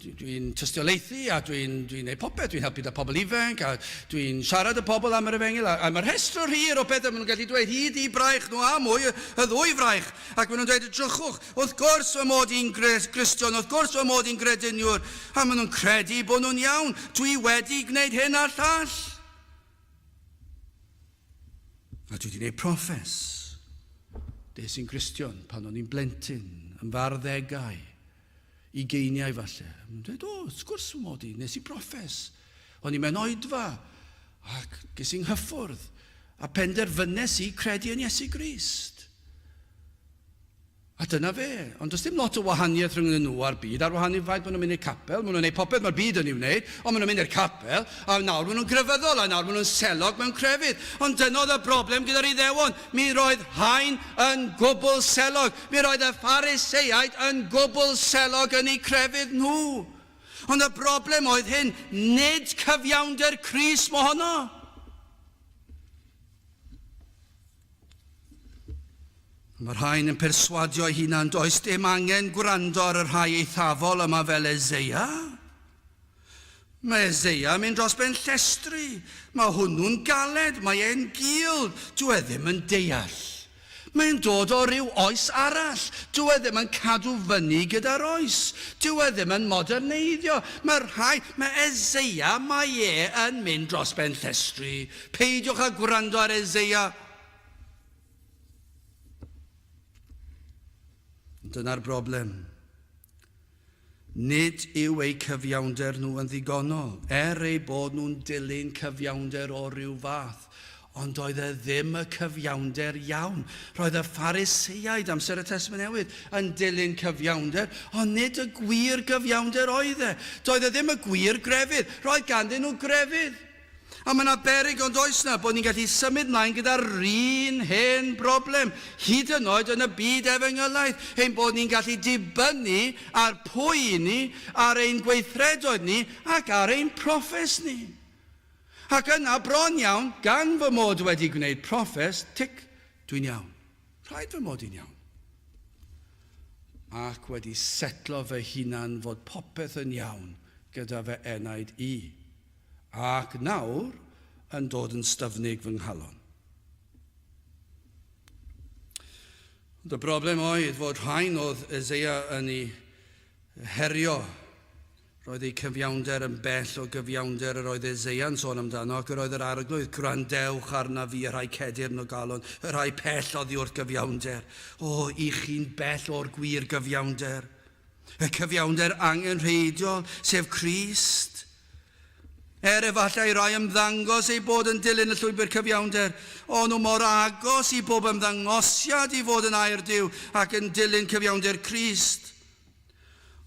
dwi'n tystiolaethu a dwi'n ei popeth, dwi'n helpu da pobl ifanc a dwi'n siarad y pobl am yr efengil a mae'r rhestr hir o bethau maen nhw'n gallu dweud hyd i braich nhw a mwy y ddwy fraich ac maen nhw'n dweud drychwch, wrth gwrs fy mod i'n Gristion, wrth gwrs fy mod i'n grediniwr a maen nhw'n credu bod nhw'n iawn, dwi wedi gwneud hyn a'r llall a dwi wedi gwneud proffes. Des i'n Gristion pan o'n i'n blentyn, yn farddegau, i geiniau falle. Mae'n dweud, wrth gwrs fy mod i, nes i proffes. O'n i'n mewn oedfa, ac ges i'n hyffwrdd, a penderfynes i credu yn Iesu Grist. A dyna fe, ond does dim lot o wahaniaeth rhwng nhw a'r byd, ar wahaniaeth faint maen nhw'n mynd i'r capel, maen nhw'n gwneud popeth mae'r byd yn ei wneud, ond maen nhw'n mynd i'r capel, a nawr maen nhw'n grefyddol, a nawr maen nhw'n selog mewn crefydd. Ond dyna oedd y broblem gyda'r Iddewon. Mi roedd haen yn gwbl selog. Mi roedd y Phariseiaid yn gwbl selog yn ei crefydd nhw. Ond y broblem oedd hyn, nid cyfiawnder Crist mohono. Mae'r rhain yn perswadio ei hunan, does dim angen gwrando ar y rhai eithafol yma fel Eseia. Mae Eseia mynd dros ben llestri. Mae hwnnw'n galed, mae e'n gul. Dwi ddim yn deall. Mae'n dod o ryw oes arall. Dwi ddim yn cadw fyny gyda'r oes. Dwi ddim yn moderneiddio. Mae Eseia, mae e yn mynd dros ben llestri. Peidiwch â gwrando ar Eseia. Dyna'r broblem. Nid yw eu cyfiawnder nhw yn ddigonol, ei bod nhw'n dilyn cyfiawnder o ryw fath, ond oedd e ddim y cyfiawnder iawn. Roedd y Phariseiaid amser y Testament Newydd yn dilyn cyfiawnder, ond nid y gwir gyfiawnder oedd e. Doedd e ddim y gwir grefydd, roedd ganddyn nhw grefydd. A mae yna beryg ond oes na bod ni'n gallu symud mlaen gyda'r un hen broblem, hyd yn oed yn y byd efengylaeth, ein bod ni'n gallu dibynnu ar pwy ni, ar ein gweithredoedd ni, ac ar ein proffes ni. Ac yna bron iawn, gan fy mod wedi gwneud proffes, dwi'n iawn. Rhaid fy mod i'n iawn. Ac wedi setlo fy hunan fod popeth yn iawn gyda fy enaid i. Ac nawr yn dod yn styfnig fy nghalon. Y broblem oedd fod rhain oedd Eseia yn ei herio. Roedd ei cyfiawnder yn bell o gyfiawnder yr oedd Eseia'n sôn amdano, ac yr oedd yr arglwydd, gwrandewch arna fi, y rhai cedir nhw galon, y rhai pell oddi wrth gyfiawnder. O, i chi'n bell o'r gwir gyfiawnder. Y cyfiawnder angenrheidiol, sef Crist. Efallai rai ymddangos ei bod yn dilyn y llwybr cyfiawnder, ond nhw mor agos i bob ymddangosiad i fod yn air Duw ac yn dilyn cyfiawnder Crist.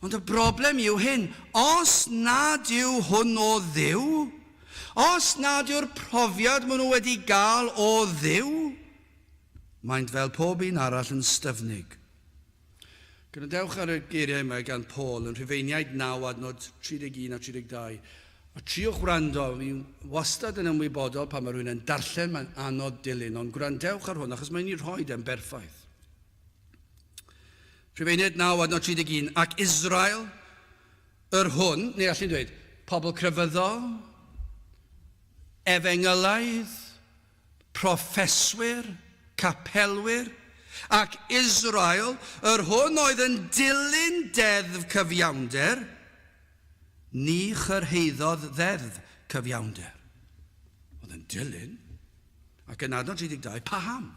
Ond y broblem yw hyn, os nad yw hwn o Dduw, os nad yw'r profiad maen nhw wedi gael o Dduw, maent fel pob un arall yn styfnig. Gwrandewch ar y geiriau yma gan Paul yn Rhufeiniaid 9 adnod 31 a 32. A triwch wrando, fi'n wastad yn ymwybodol pan mae rhywun yn darllen, mae'n anodd dilyn, ond gwrandewch ar hwn, achos mae'n ei rhoi e'n berffaith. Rhufeiniaid 9 adnod 31, ac Israel, yr hwn, neu allu'n dweud, pobl crefyddol, efengylaidd, proffeswyr, capelwyr, ac Israel, yr hwn oedd yn dilyn deddf cyfiawnder, ni chyrhaeddodd ddeddf cyfiawnder. Oedd yn dilyn, Ac yn adnod 32, pam?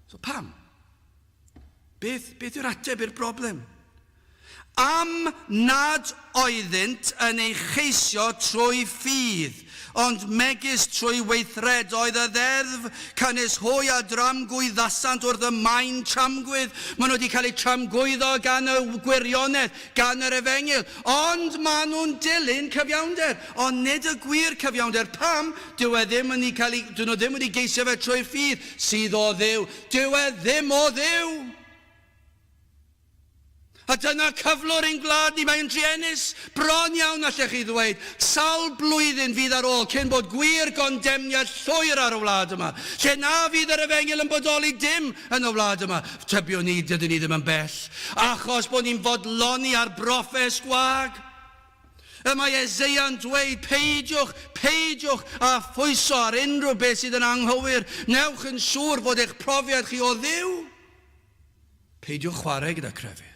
So pam? Beth yw'r ateb i'r broblem? Am nad oeddynt yn ei cheisio trwy ffydd, ond megis trwy weithredoedd y ddeddf, cynnes hwy a dram gwyddasant wrth y maen tramgwydd. Maen nhw wedi cael eu tramgwyddo gan y gwirionedd, gan yr efengyl, ond maen nhw'n dilyn cyfiawnder, ond nid y gwir cyfiawnder. Pam? Dyn nhw ddim wedi geisio fe trwy'r ffydd sydd o Dduw. Dyw e ddim o Dduw. A dyna cyflwr ein gwlad ni, mae'n druenus bron iawn allech chi ddweud. Sawl blwyddyn fydd ar ôl cyn bod gwir gondemniad llwyr ar y wlad yma. Lle na fydd yr efengyl yn bodoli dim yn y wlad yma. Tybiwn ni, dydyn ni ddim yn bell. Achos bod ni'n fodloni ar broffes gwag. Mae Eseia'n dweud, peidiwch a phwyso ar unrhyw beth sydd yn anghywir. Newch yn siŵr fod eich profiad chi o Dduw. Peidiwch chwarae gyda crefydd.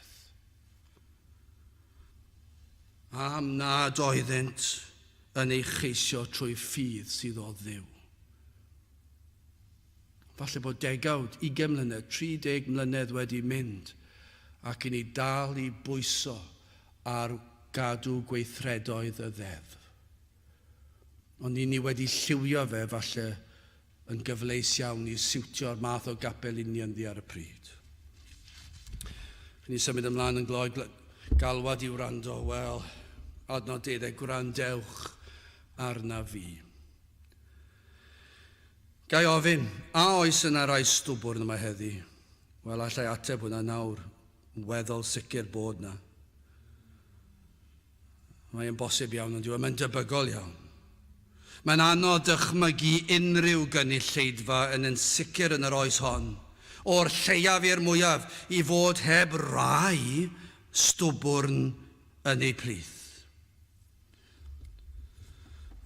Am nad oeddynt yn ei cheisio trwy ffydd sydd o Dduw. Falle bod 20 mlynedd, 30 mlynedd wedi mynd ac i ni dal i bwyso ar gadw gweithredoedd y ddeddf. Ond ni wedi lliwio fe falle yn gyfleus iawn i siwtio'r math o gapel union ar y pryd. Ni symud ymlaen yn gloi galwad i wrando, wel, adnod 10, gwrandewch arna fi. Gai ofyn, a oes yna rai stwbwr yma heddi? Wel, allai ateb hwnna nawr, yn weddol sicr bod na. Mae'n bosib iawn, ond mae'n debygol iawn. Mae'n anodd dychmygu unrhyw gynulleidfa yn sicr yn yr oes hon, o'r lleiaf i'r mwyaf, i fod heb rai stwbwrn yn ei plith.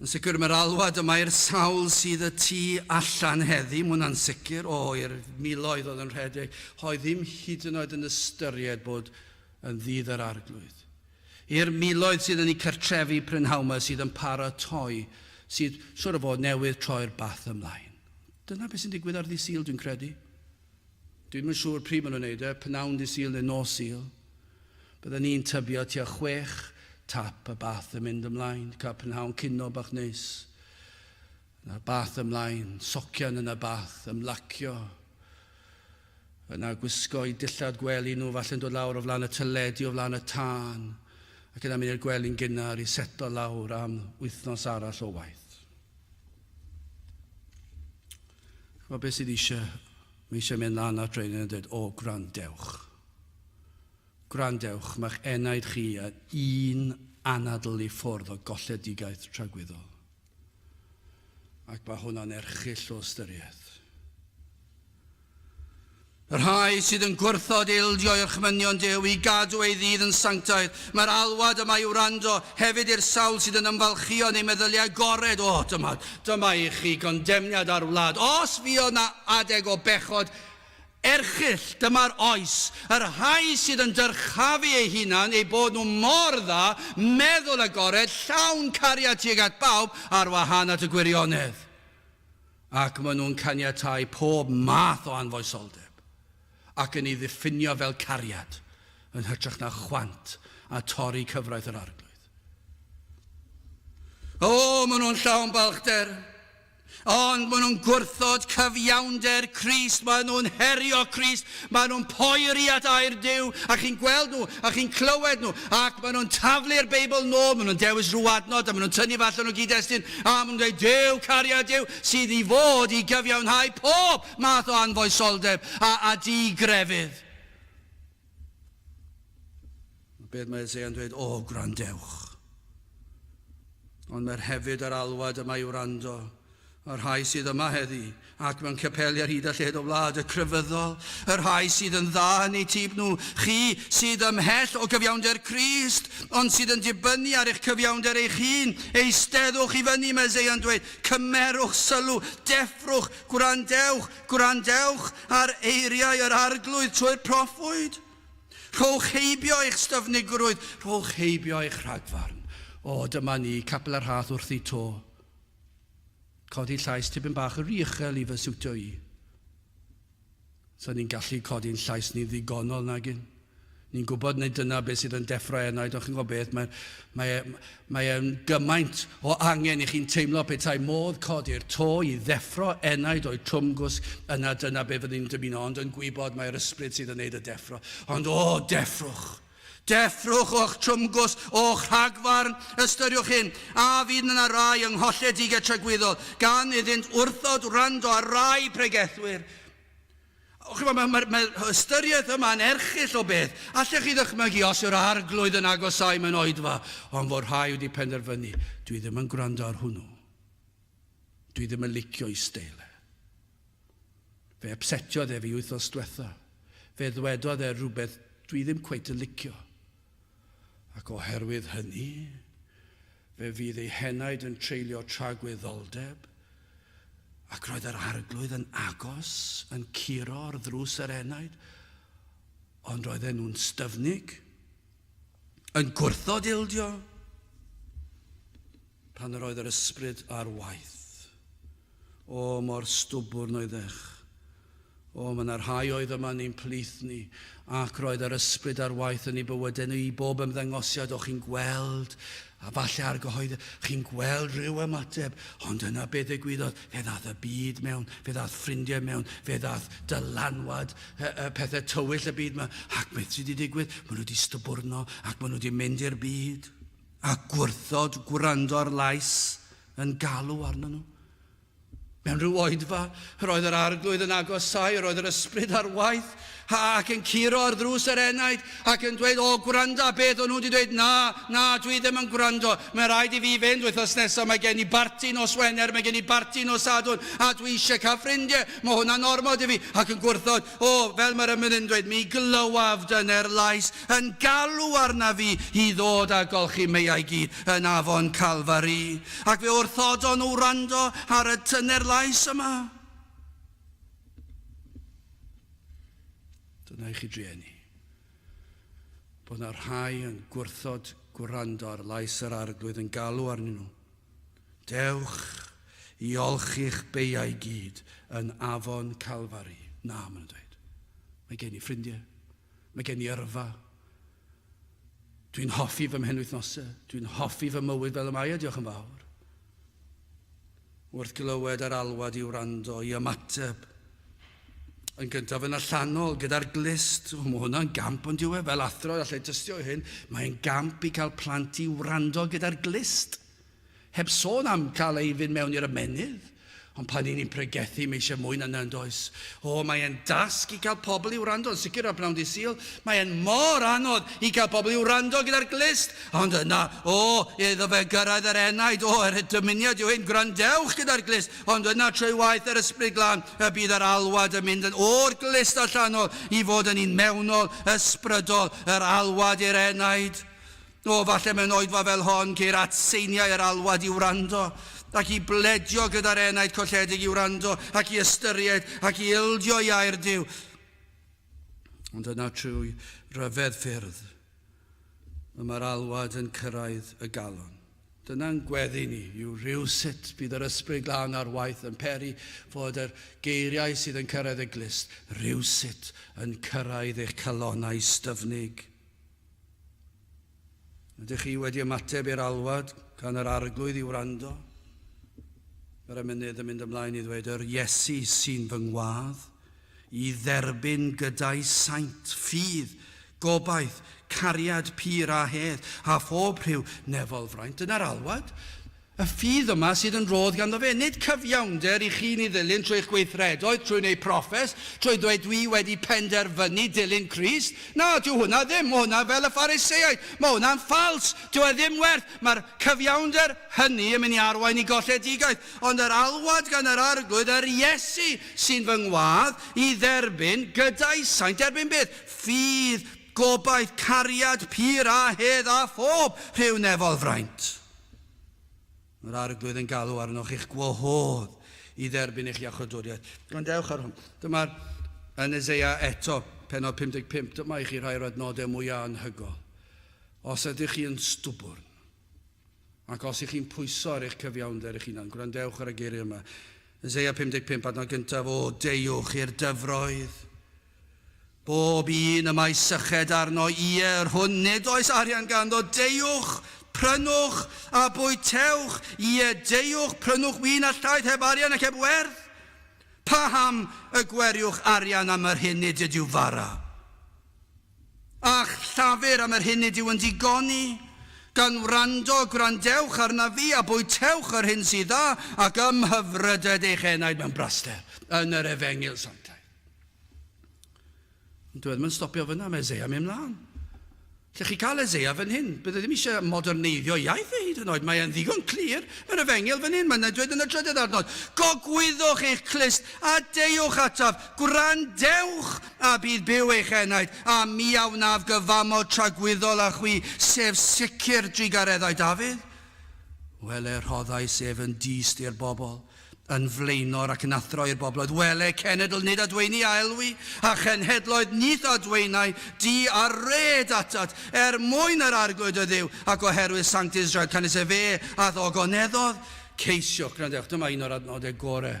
Yn sicr mae'r alwad yma i'r sawl sydd y tu allan heddi, mwyn yn sicr, i'r miloedd oedd yn rhedeg, oedd ddim hyd yn oed yn ystyried bod yn ddydd yr arglwydd. I'r miloedd sydd yn ei cartrefi prynhawma sydd yn paratoi, sydd siwr o fod newydd troi'r bath ymlaen. Dyna beth sy'n digwydd ar ddi Sul, dwi'n credu. Dwi'n yn siŵr pryd maen nhw'n neud pnawn ddi Sul neu nos Sul. Byddwn ni'n tybio tua 6 tap y bath yn mynd ymlaen, cael prynhawn cino bach neis. Yna'r bath ymlaen, socian yn y bath, ymlacio. Yna gwisgo i dillad gwely nhw, falle'n dod lawr o flaen y teledu, o flaen y tân, ac yna mynd i'r gwely'n gynnar i seto lawr am wythnos arall o waith. Mae beth sydd eisiau mynd lan ar drein yn dweud, gwrandewch. Gwrandewch, mae'ch enaid chi yn un anadl i ffwrdd o golledigaeth tragwyddol. Ac mae hwnna'n erchyll o ystyried. Yr rhai sydd yn gwrthod ildio i'r chmynion Duw i gadw ei ddydd yn sanctaidd. Mae'r alwad yma i'w wrando, hefyd i'r sawl sydd yn ymfalchio neu meddyliau gored. Dyma i chi gondemniad ar wlad. Os fi o na adeg o bechod, erchyll, dyma'r oes, yr rhai sydd yn dyrchafu ei hunan ei bod nhw mor dda, meddwl agored, llawn cariad tuag at bawb ar wahan at y gwirionedd. Ac maen nhw'n caniatáu pob math o anfoesoldeb, ac yn ei ddiffinio fel cariad, yn hytrach na chwant a torri cyfraith yr arglwydd. Maen nhw'n llawn balchder. Ond maen nhw'n gwrthod cyfiawnder Crist, maen nhw'n herio Crist, maen nhw'n poeri at air Duw, a chi'n gweld nhw, a chi'n clywed nhw, ac maen nhw'n taflu'r Beibl nôl, maen nhw'n dewis rhyw adnod, a maen nhw'n tynnu fallen nhw gyd-destun, a maen nhw'n dweud, Duw, cariad Duw, sydd i fod i gyfiawnhau pob math o anfoesoldeb a digrefydd. Beth mae Eseia'n dweud, gwrandewch. Ond mae'r hefyd yr alwad yma i'w wrando, yr rhai sydd yma heddi, ac mewn capeli ar hyd a lled o wlad y crefyddol, yr rhai sydd yn dda yn eu tyb nhw, chi sydd ymhell o gyfiawnder Crist, ond sydd yn dibynnu ar eich cyfiawnder eich hun, eisteddwch i fyny, mae Eseia'n dweud, cymerwch sylw, deffrwch, gwrandewch ar eiriau yr arglwydd trwy'r proffwyd. Rhowch heibio eich styfnigrwydd, rhowch heibio eich rhagfarn. Dyma ni, Capel y Rhath wrth ei to. Codi llais tipyn bach yr uchel I fy siwtio I. So ni'n gallu codi'n llais ni ddigonol nagyn. Ni'n gwybod neu dyna beth sydd yn deffro enaid, o'ch chi'n gwybod beth, mae'n gymaint o angen I chi'n teimlo petai modd codi'r to I ddeffro enaid o'i trwmgwsg, yna dyna beth fydd ni'n dymuno, ond yn gwybod mae'r ysbryd sydd yn neud y deffro. Ond deffrwch. Deffrwch o'ch trwmgwsg, o'ch rhagfarn, ystyriwch hyn, a fydd yna rai yng ngholledigaeth tragwyddol, gan iddynt wrthod wrando ar rai pregethwyr. Mae'r ystyriaeth yma'n erchill o beth. Allech chi ddychmygu os yw'r arglwydd yn agosau mewn oedfa, ond fod rhai wedi penderfynu, dwi ddim yn gwrando ar hwnnw. Dwi ddim yn licio I steile. Fe upsetiodd fi wythnos diwetha. Fe ddwedodd rhywbeth dwi ddim cweit yn licio. Ac oherwydd hynny, fe fydd ei henaid yn treulio tragwyddoldeb, ac roedd yr arglwydd yn agos, yn curo ar ddrws yr enaid, ond roedd nhw'n styfnig, yn gwrthod ildio, pan yr oedd yr ysbryd ar waith. Mor stwbwrn oeddech. Mae yna rhai oedd yma ni'n plith ni, ac roedd yr ysbryd ar waith yn ei bywydau ni, I bob ymddangosiad o'ch chi'n gweld, a falle ar gyhoedd, chi'n gweld rhyw ymateb, ond yna beth ddigwyddodd, fe ddath y byd mewn, fe ddath ffrindiau mewn, fe ddath dylanwad pethau tywyll y byd yma, ac beth sydd wedi digwydd, maen nhw wedi stwbwrno, ac maen nhw wedi mynd i'r byd, a gwrthod gwrando'r lais yn galw arno nhw. Mewn rhyw oedfa, roedd yr arglwydd yn agosau, roedd yr ysbryd ar waith, ac yn curo ar ddrws yr enaid, ac yn dweud, gwrando beth o'n nhw wedi dweud, na, dwi ddim yn gwrando. Mae rhaid I fi fynd wythnos nesaf, mae gen I barti nos Wener, mae gen I barti nos Sadwrn, a dwi eisiau cael ffrindiau. Mae hwnna'n ormod I fi, ac yn gwrthod, fel mae'r ymwneud yn dweud, mi glywaf dyna'r lais, yn galw arna fi I ddod a golchi meiau gyd yn afon Calfari. Ac fe wrthodon nhw wrando ar y tyner lais yma. Dyna I chi drieni. Bod yna rhai yn gwrthod gwrando ar lais yr arglwydd yn galw arnyn nhw. Dewch I olchi'ch beiau gyd yn afon Calfari. Na, maen nhw'n dweud. Mae gen I ffrindiau. Mae gen I yrfa. Dwi'n hoffi fy mhen wythnosau. Dwi'n hoffi fy mywyd fel y mae, diolch yn fawr. Wrth glywed yr alwad I wrando, I ymateb. Yn gyntaf yn allanol, gyda'r glist. Mae hwnna'n gamp ond diwe, fel athro, allai tystio hyn. Mae'n gamp I cael plant I wrando gyda'r glist. Heb sôn am cael ei fynd mewn i'r ymenydd. Ond pan ni'n pregethu, mae eisiau mwy na'n does. Mae'n dasg I cael pobl I wrando, yn sicr o bnawn di Sul. Mae'n mor anodd I cael pobl I wrando gyda'r glist. Ond yna, iddo fe gyrraedd yr enaid, yr dymuniad yw hyn, gwrandewch gyda'r glist. Ond yna trwy waith yr ysbryd glân, y bydd yr alwad yn mynd o'r glist allanol I fod yn un mewnol, ysbrydol, yr alwad i'r enaid. Falle mewn oedfa fel hon, ceir atseiniau yr alwad I wrando. Ac I bledio gyda'r enaid colledig I wrando, ac I ystyried, ac I ildio I air Duw. Ond yna trwy ryfedd ffyrdd, mae'r alwad yn cyrraedd y galon. Dyna'n gweddi ni, yw rhywsut bydd yr ysbryd glân ar waith yn peri fod yr geiriau sydd yn cyrraedd y glist, rhywsut yn cyrraedd eich calonau styfnig. Ydych chi wedi ymateb i'r alwad gan yr arglwydd I wrando? Mae'r ymunydd yn mynd ymlaen I ddweud, yr Iesu sy'n fy ngwadd, I dderbyn gyda'i saint, ffydd, gobaith, cariad pur a hedd, a phob rhyw nefol fraint. Dyna'r alwad. Y ffydd yma sydd yn rodd ganddo fe, nid cyfiawnder I chi ni ddilyn trwy'ch gweithredoedd, trwy wneud proffes, trwy dweud dwi wedi penderfynu dilyn Crist. Na, dyw hwnna ddim, mae hwnna fel y Phariseaid, mae hwnna'n ffals, dyw e ddim werth. Mae'r cyfiawnder hynny yn mynd I arwain I golledigaeth, ond yr alwad gan yr arglwydd, yr Iesu sy'n fy ngwadd I dderbyn gyda'i saint, derbyn beth? Ffydd, gobaith, cariad, pur a hedd a phob rhyw nefol fraint. Mae'r arglwydd yn galw arnoch i'ch gwahodd I dderbyn eich iachawdwriaeth. Gwrandewch ar hwn. Dyma'r yn Eseia eto, pennod 55, dyma I chi rhai'r adnodau mwyaf anhygol. Os ydych chi yn stwbwrn, Ac os ych chi'n pwyso ar eich cyfiawnder eich hunan, gwrandewch ar y geiriau yma. Eseia 55, adnod gyntaf, o deiwch i'r dyfroedd. Bob un y mae syched arno i'r hwn, nid oes arian ganddo, deiwch, prynwch a bwytewch, deiwch, prynwch wyn a llaeth heb arian ac heb werth. Paham y gweriwch arian am yr hyn nid ydyw fara. Ach llafur am yr hyn nid yw yn digoni. Gan wrando gwrandewch arna fi a bwytewch yr hyn sydd dda ac ymhyfryded eich enaid mewn braster yn yr Efengil Sanctaidd. Dwi'n mynd stopio fyna, mae Eseia mynd mlaen. Lle chi cael Eseia fan hyn? Bydde ddim eisiau moderneiddio iaith ei hyd yn oed. Mae'n ddigon clir yr Efengil fan hyn. Mae'n dweud yn y trydydd adnod. Gogwyddwch eich clust a deiwch ataf. Gwrandewch a bydd byw eich enaid. A mi awnaf gyfamod tragwyddol a chwi, sef sicr drigareddau Dafydd. Wel rhoddau sef yn dist i'r bobl, yn flaenor ac yn athro i'r boblod. Wele cenedl nid adweini a elwi, a chenhedloedd nid adweinau, di a red atat, mwyn yr arglwydd y ddiw, ac oherwydd Sanct Israel, canis e fe a ddogoneddodd. Ceisiwch, grandewch, dyma un o'r adnodau gorau.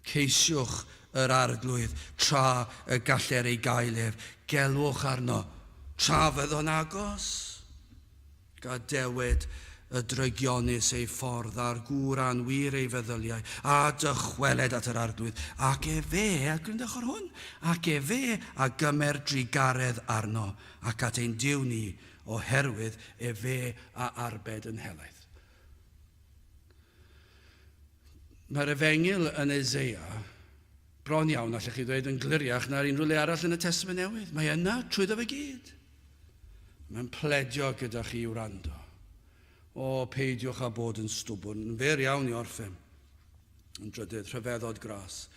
Ceisiwch yr arglwydd, tra y galler ei gaelef, gelwch arno, tra fyddo'n agos. Gadewyd y drygionus ei ffordd a'r gŵr anwyr ei feddyliau a dychweled at yr arglwydd ac fe, a gwrandewch ar hwn, ac fe a gymer drigaredd arno ac at ein diw ni oherwydd fe a arbed yn helaeth. Mae'r Efengil yn Eseia bron iawn, allech chi ddweud, yn gliriach na'r unrhyw le arall yn y Testament Newydd. Mae yna trwyddo fe gyd. Mae'n pledio gyda chi i wrando. O, peidiwch a bod yn stwbwn, yn fer iawn i orffen. Yn drydydd, rhyfeddod gras.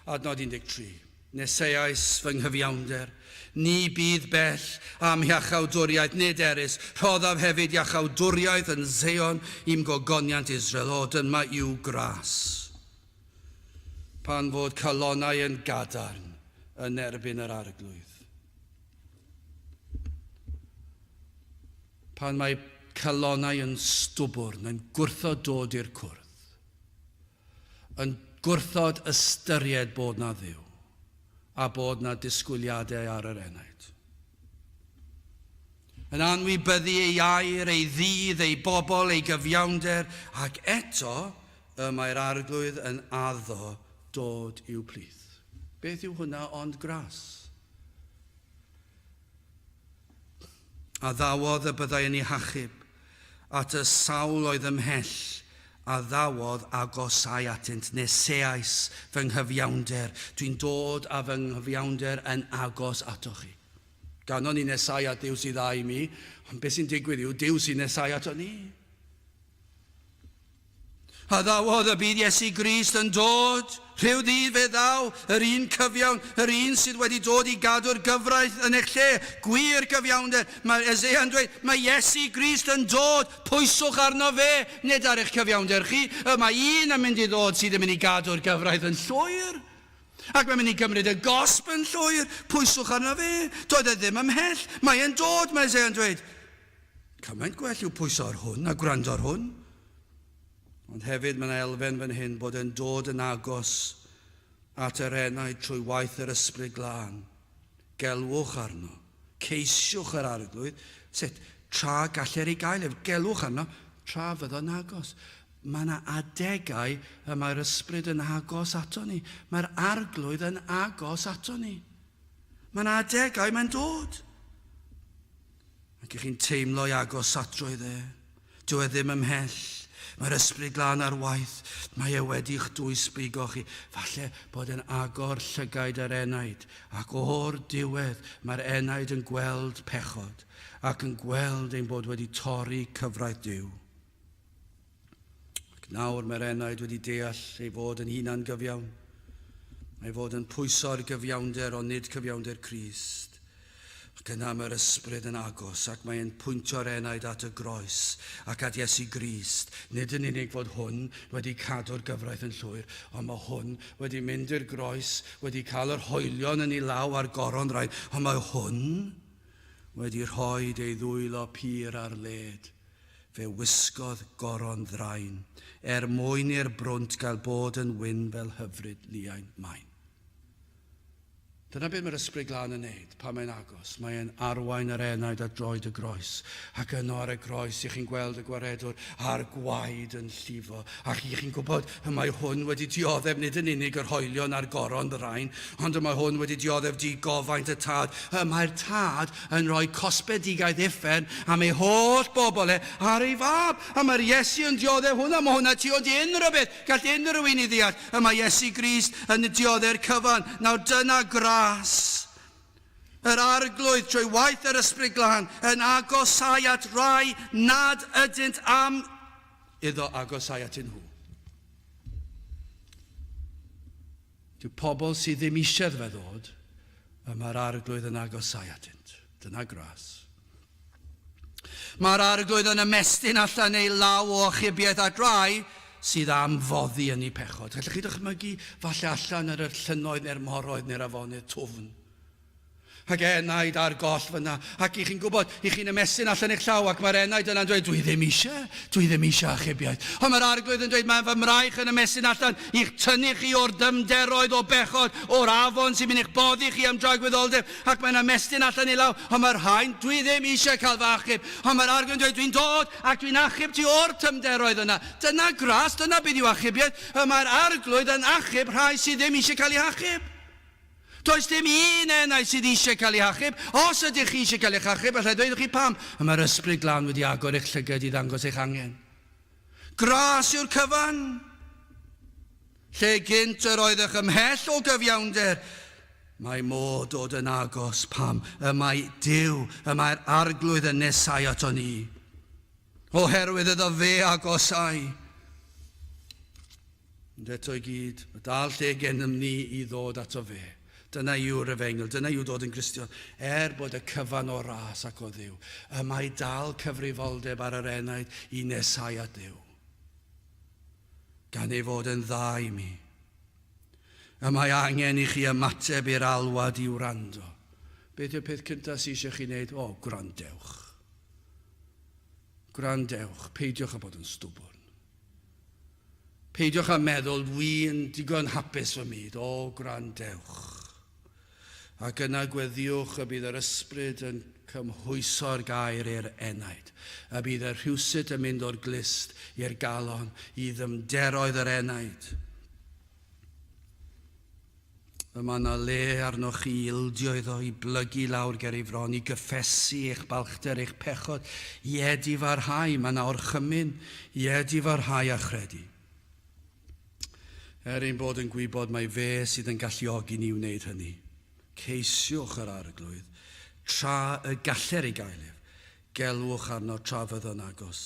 Adnod 13. Neseiais fy nghyfiawnder, ni bydd bell am iachawdwriaeth nid erys, rhoddaf hefyd iachawdwriaeth yn Zion i'm gogoniant Israel, o dyma yw gras. Pan fod calonau yn gadarn yn erbyn yr arglwydd. Pan mae calonau yn stwbwrn, yn gwrthod dod i'r cwrdd, yn gwrthod ystyried bod na ddiw, a bod na disgwyliadau ar yr enaid. Yn anwybyddu ei air, ei ddydd, ei bobl, ei gyfiawnder, ac eto mae'r arglwydd yn addo dod i'w plith. Beth yw hwnna ond gras? A ddawodd y byddai yn ei hachub, at y sawl oedd ymhell, a ddawodd agosau atynt, neseiais fy nghyfiawnder. Dwi'n dod a fy nghyfiawnder yn agos ato chi. Ganon ni nesau at Duw sydd dda i mi, ond beth sy'n digwydd yw Duw sy'n nesau ato ni. A ddawodd y bydd Iesu Grist yn dod, rhyw ddydd fe ddaw, yr un cyfiawn, yr un sydd wedi dod i gadw'r gyfraith yn eich lle, gwir cyfiawnder. Mae Eseia'n dweud, mae Iesu Grist yn dod, pwyswch arno fe, nid ar eich cyfiawnder chi. Mae un yn mynd i ddod sydd yn mynd i gadw'r gyfraith yn llwyr. Ac mae'n mynd i gymryd y gosb yn llwyr, pwyswch arno fe. Doedd e ddim ymhell, mae'n dod, mae Eseia'n dweud. Cymaint gwell yw pwyso ar hwn a gwrando ar hwn. Ond hefyd mae'n elfen fan hyn bod yn dod yn agos at yr enaid trwy waith yr ysbryd glân. Gelwch arno, ceisiwch yr arglwydd, sut tra galler ei gael, gelwch arno, tra fydd o'n agos. Mae yna adegau y mae'r ysbryd yn agos ato ni. Mae'r arglwydd yn agos ato ni. Mae yna adegau mae'n dod. Ac ych chi'n teimlo i agos atrwydd e. Dyw e ddim ymhell. Mae'r ysbryd glân ar waith, mae e wedi'ch dwysbrigo chi. Falle bod yn agor llygaid yr enaid, ac o'r diwedd mae'r enaid yn gweld pechod, ac yn gweld ein bod wedi torri cyfraith Duw. Ac nawr mae'r enaid wedi deall ei fod yn hunan gyfiawn, ei fod yn pwyso'r gyfiawnder ond nid cyfiawnder Crist. Ac yna mae'r ysbryd yn agos ac mae'n pwyntio'r enaid at y groes ac at Iesu Grist. Nid yn unig fod hwn wedi cadw'r gyfraith yn llwyr, ond mae hwn wedi mynd i'r groes, wedi cael yr hoelion yn ei law ar goron rhaid, ond mae hwn wedi rhoi ei ddwylo pur ar led fe wisgodd goron ddraen, mwyn i'r brwnt gael bod yn wyn fel hyfryd liain maen. Dyna beth mae'r ysbryd glân yn neud pan mae'n agos. Mae'n arwain yr enaid at droed y groes. Ac yno ar y groes, i chi'n gweld y gwaredwr a'r gwaed yn llifo. Ac i chi'n gwybod, mae hwn wedi dioddef nid yn unig yr hoelion a'r goron ddraen, ond mae hwn wedi dioddef di gofaint y tad. Mae'r tad yn rhoi cosbedigaeth uffern am ei holl bobl ar ei fab. A mae'r Iesu yn dioddef hwnna, mae hwnna tu od unrhyw beth. Gall unrhyw un i ddeall. Mae Iesu Grist yn dioddef'r cyfan. Nawr dyna yr arglwydd trwy waith yr ysbryd glân yn agosau at rai nad ydynt am iddo agosau atyn nhw. Dyw pobl sydd ddim eisiau fe ddod, mae'r arglwydd yn agosau atynt. Dyna gras. Mae'r arglwydd yn ymestyn allan ei law o achubiaeth at rai sydd am foddi yn ei pechod. Gallwch chi dychmygu falle allan yr llynnoedd neu'r moroedd neu'r afonydd twfn. Ac enaid ar goll fyna. Ac i chi'n gwybod, i chi'n ymestyn allan eich llaw ac mae'r enaid yna'n dweud, dwi ddim eisiau achubiaeth. Ond mae'r arglwydd yn dweud, mae fy mraich yn ymestyn allan i'ch tynnu chi o'r dymderoedd o bechod, o'r afon sy'n mynd i'ch boddi chi am dragwyddoldeb. Ac mae'n ymestyn allan i law, ond mae'r haen, dwi ddim eisiau cael fy achub. Ond mae'r arglwydd yn dweud, dwi'n dod ac dwi'n achub ti o'r dymderoedd yna. Dyna gras, dyna beth yw achubiaeth. Mae'r arglwydd yn achub rhai sydd ddim eisiau cael ei achub. Does dim un enaid sydd eisiau cael ei achub. Os ydych chi eisiau cael eich achub, allai ddweud chi pam. Mae'r ysbryd glân wedi agor eich llygad i ddangos eich angen. Gras yw'r cyfan. Lle gynt yr oeddech ymhell o gyfiawnder, mae modd dod yn agos pam. Mae Duw, mae'r arglwydd yn nesau ato ni. Oherwydd iddo fe agosau. Ond eto i gyd, mae dal lle gennym ni i ddod ato fe. Dyna yw'r efengil, dyna yw dod yn Gristion. Bod y cyfan o ras ac o Dduw, mae dal cyfrifoldeb ar yr enaid i nesau at Dduw. Gan ei fod yn dda i mi. Mae angen i chi ymateb i'r alwad i wrando. Beth yw'r peth cyntaf sydd eisiau chi wneud? Gwrandewch. Gwrandewch, peidiwch â bod yn stwbwr. Peidiwch â meddwl, dwi'n digon hapus fy myd. Gwrandewch. Ac yna gweddiwch y bydd yr ysbryd yn cymhwyso'r gair i'r enaid. A bydd y rhywsut yn mynd o'r glist i'r galon i ddymderoedd yr enaid. Yma na le arno chi ildio iddo i blygu lawr ger ei fron, i gyffesu eich balchder, eich pechod, i edifarhau, mae na orchymyn, i edifarhau a chredi. Ein bod yn gwybod mae fe sydd yn galluogi ni wneud hynny. Ceisiwch yr arglwydd, tra y galler ei gaelif, gelwch arno tra fydd yn agos.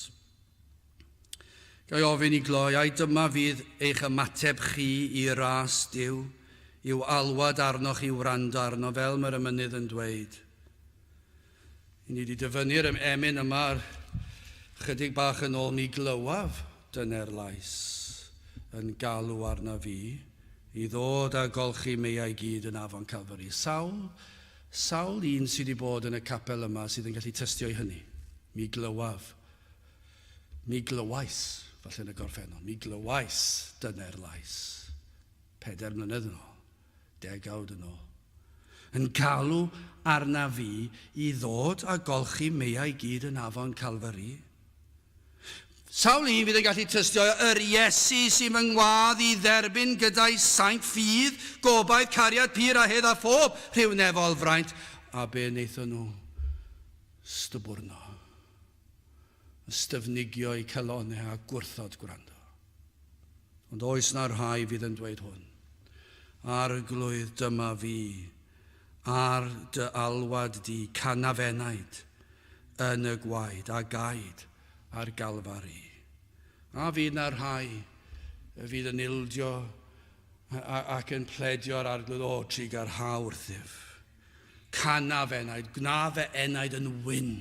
Gai ofyn i gloi, ai dyma fydd eich ymateb chi i ras Duw, i'w alwad arnoch i'w wrando arno, fel mae'r ymynydd yn dweud. I ni wedi dyfynnu'r emyn yma chydig bach yn ôl mi glywaf dyna'r lais yn galw arna fi, i ddod a golchi meiau gyd yn afon Calvary. Sawl un sydd wedi bod yn y capel yma sydd yn gallu tystio i hynny. Mi glywaf. Mi glywais, falle yn y gorffennol. Mi glywais dyna'r lais. 4 mlynedd yn ôl. 10 yn ôl. Yn galw arna fi i ddod a golchi meiau gyd yn afon Calvary. Sawl un fydd yn gallu tystio yr Iesu sy'n fy ngwadd i dderbyn gyda'i saint ffydd, gobaith, cariad, pur a hedd a phob rhywnefol fraint. A be wnaethon nhw? Stwbwrno. Styfnigio i celonnau a gwrthod gwrando. Ond oes na rhai fydd yn dweud hwn. Arglwydd dyma fi, ar dy alwad di, canafenaid yn y gwaed a gaid ar galfari. A fydd na rhai fydd yn ildio ac yn pledio'r arglwydd trig ar hawrthyf. Canaf enaid, gna fe enaid yn wyn.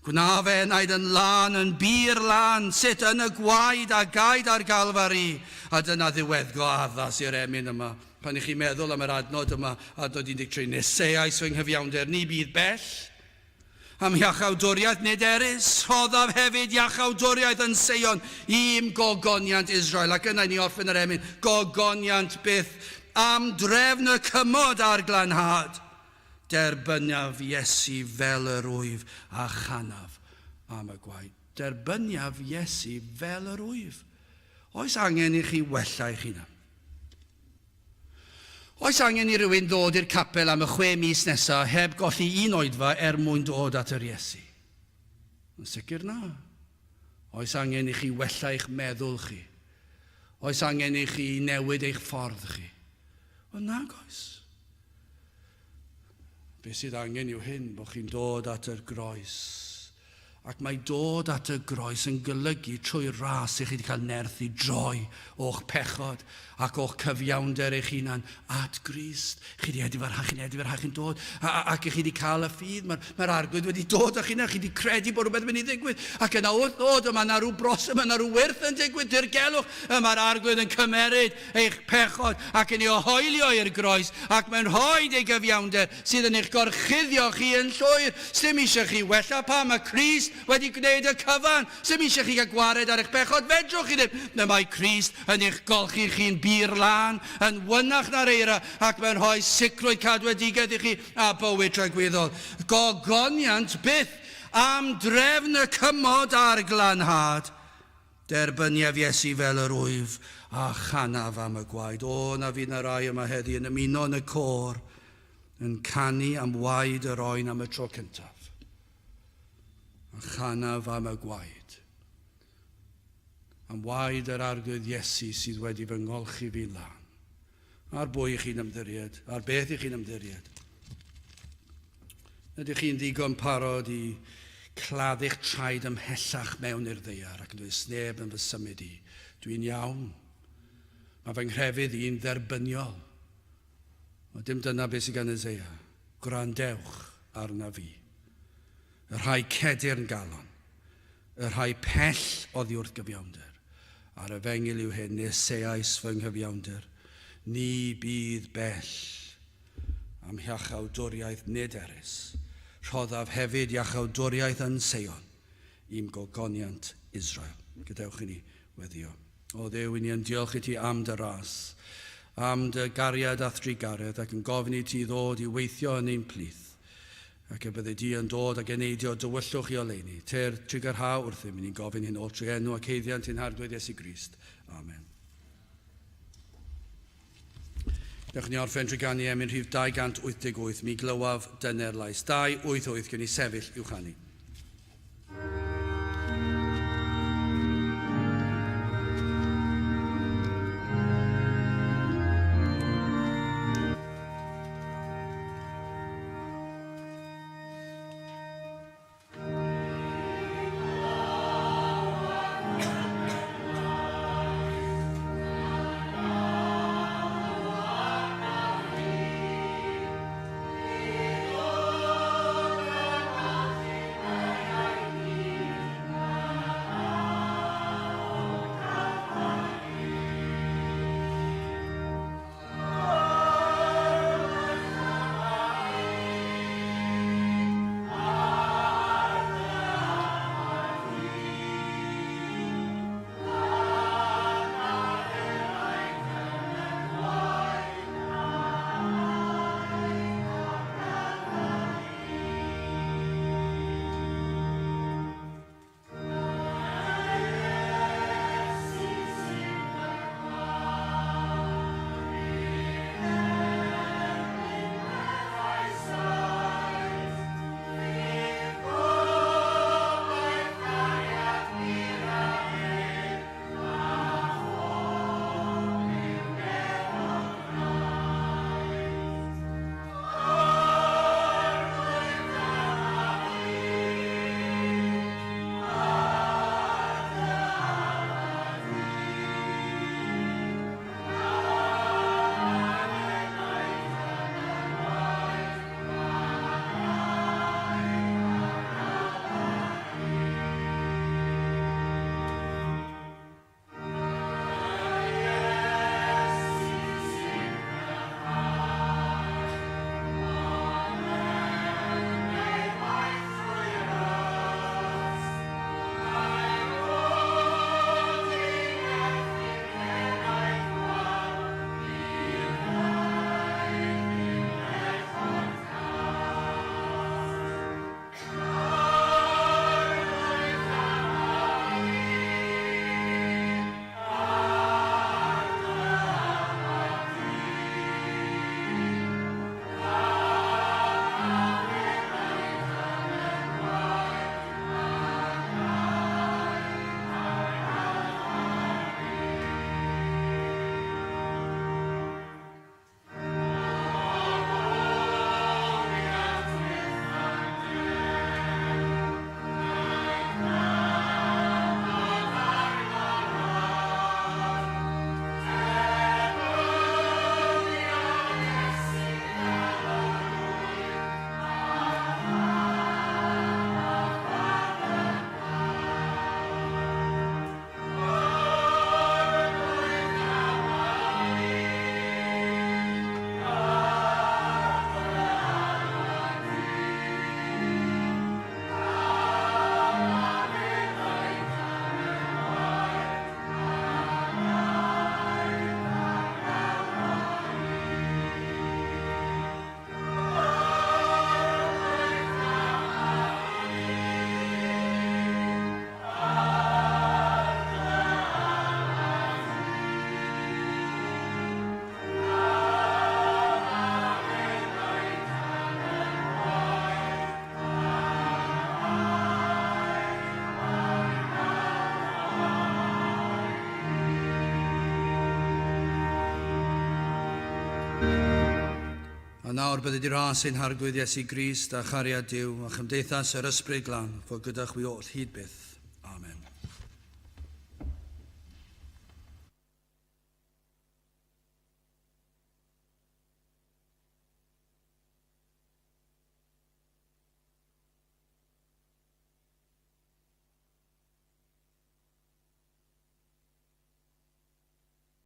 Gna fe enaid yn lan, yn bir lan, sut yn y gwaed a gaid ar galfari. A dyna ddiweddglo addas i'r emyn yma. Pan i chi meddwl am yr adnod yma, adnod 13, neseais fy nghyfiawnder, ni bydd bell. am iachawdwriaeth nid erys, rhoddaf hefyd iachawdwriaeth yn Seion i'm gogoniant Israel. Ac yna ni orffen yr emyn, gogoniant byth am drefn y cymod a'r glanhad. Derbyniaf Iesu fel yr wyf a chanaf am y gwaed. Derbyniaf Iesu fel yr wyf. Oes angen i chi wella eich hunan? Oes angen i rywun ddod i'r capel am y 6 mis nesaf heb golli un oedfa mwyn dod at yr Iesu? Yn sicr na. Oes angen i chi wella eich meddwl chi? Oes angen i chi newid eich ffordd chi? Wel nag oes. Be sydd angen yw hyn, bod chi'n dod at yr groes. Ac mae dod at y groes yn golygu trwy ras i chi wedi cael nerth i droi o'ch pechod ac o'ch cyfiawnder eich hunan at Grist. Chi wedi edifar chi'n dod ac chi wedi cael y ffydd. Mae'r arglwydd wedi dod â chi na, chi wedi credu bod rhywbeth yn mynd i ddigwydd. Ac yna wrth ddod, yma na rhyw brosym, yna rhyw wyrth yn digwydd, dirgelwch. Mae'r arglwydd yn cymeryd eich pechod ac yn ei ohoelio i'r groes ac mae'n rhoi ei gyfiawnder sydd yn eich gorchuddio chi yn llwyr. Sdim eisiau chi wella pa mae Crist wedi gwneud y cyfan. Sdim eisiau chi gael gwared ar eich pechod. Fedrwch chi ddim. Na mae Crist yn eich golchi chi'n bir lan, yn wynach na'r eira, ac mae'n rhoi sicrwydd cadwedigaeth i chi a bywyd tragweddol. Gogoniant byth am drefn y cymod a'r glanhad. Derbyniaf Iesu fel yr wyf a chanaf am y gwaed. O, na fydd na rai yma heddi yn ymuno yn y côr yn canu am waed yr oen am y tro cyntaf. A chanaf am y gwaed. Am waed yr arglwydd Iesu sydd wedi fy ngolchi fi lan. A'r bwy i chi'n ymddiried, a'r beth i chi'n ymddiried. Ydych chi'n ddigon parod i cladd'ch traed ymhellach mewn i'r ddaear ac yn dweud sneb yn fy symud i. Dwi'n iawn. Mae fy nghrefydd i'n dderbyniol. Ond dim dyna beth sydd gan Eseia. Gwrandewch arna fi. Y rhai cedyrn galon, y rhai pell oddi wrth gyfiawnder. Ar y fengil yw hyn, neseais fy nghyfiawnder, ni bydd bell am iachawdwriaeth nid erys. Rhoddaf hefyd iachawdwriaeth yn Seion, i'm gogoniant Israel. Gadewch i ni weddio. O Dduw, i ni yn diolch i ti am dy ras, am dy gariad a thrigaredd, ac yn gofyn i ti ddod i weithio yn ein plith. Ac y bydde di yn dod ac yn eidio dywyllwch i oleuni. Ter trigger ha wrthym, i ni'n gofyn hyn o trwy enw ac heiddiant yn hardwedd Iesu Grist. Amen. Dewch ni orffen trwy ganu emyn rhif 288, mi glywaf dyner lais. 288 gen i sefyll i'w chanu. A nawr bydde di ras ein hargwydd Iesu Grist a chariad Dyw a chymdeithas yr ysbryd glan, fod gyda'ch wi oll hyd byth.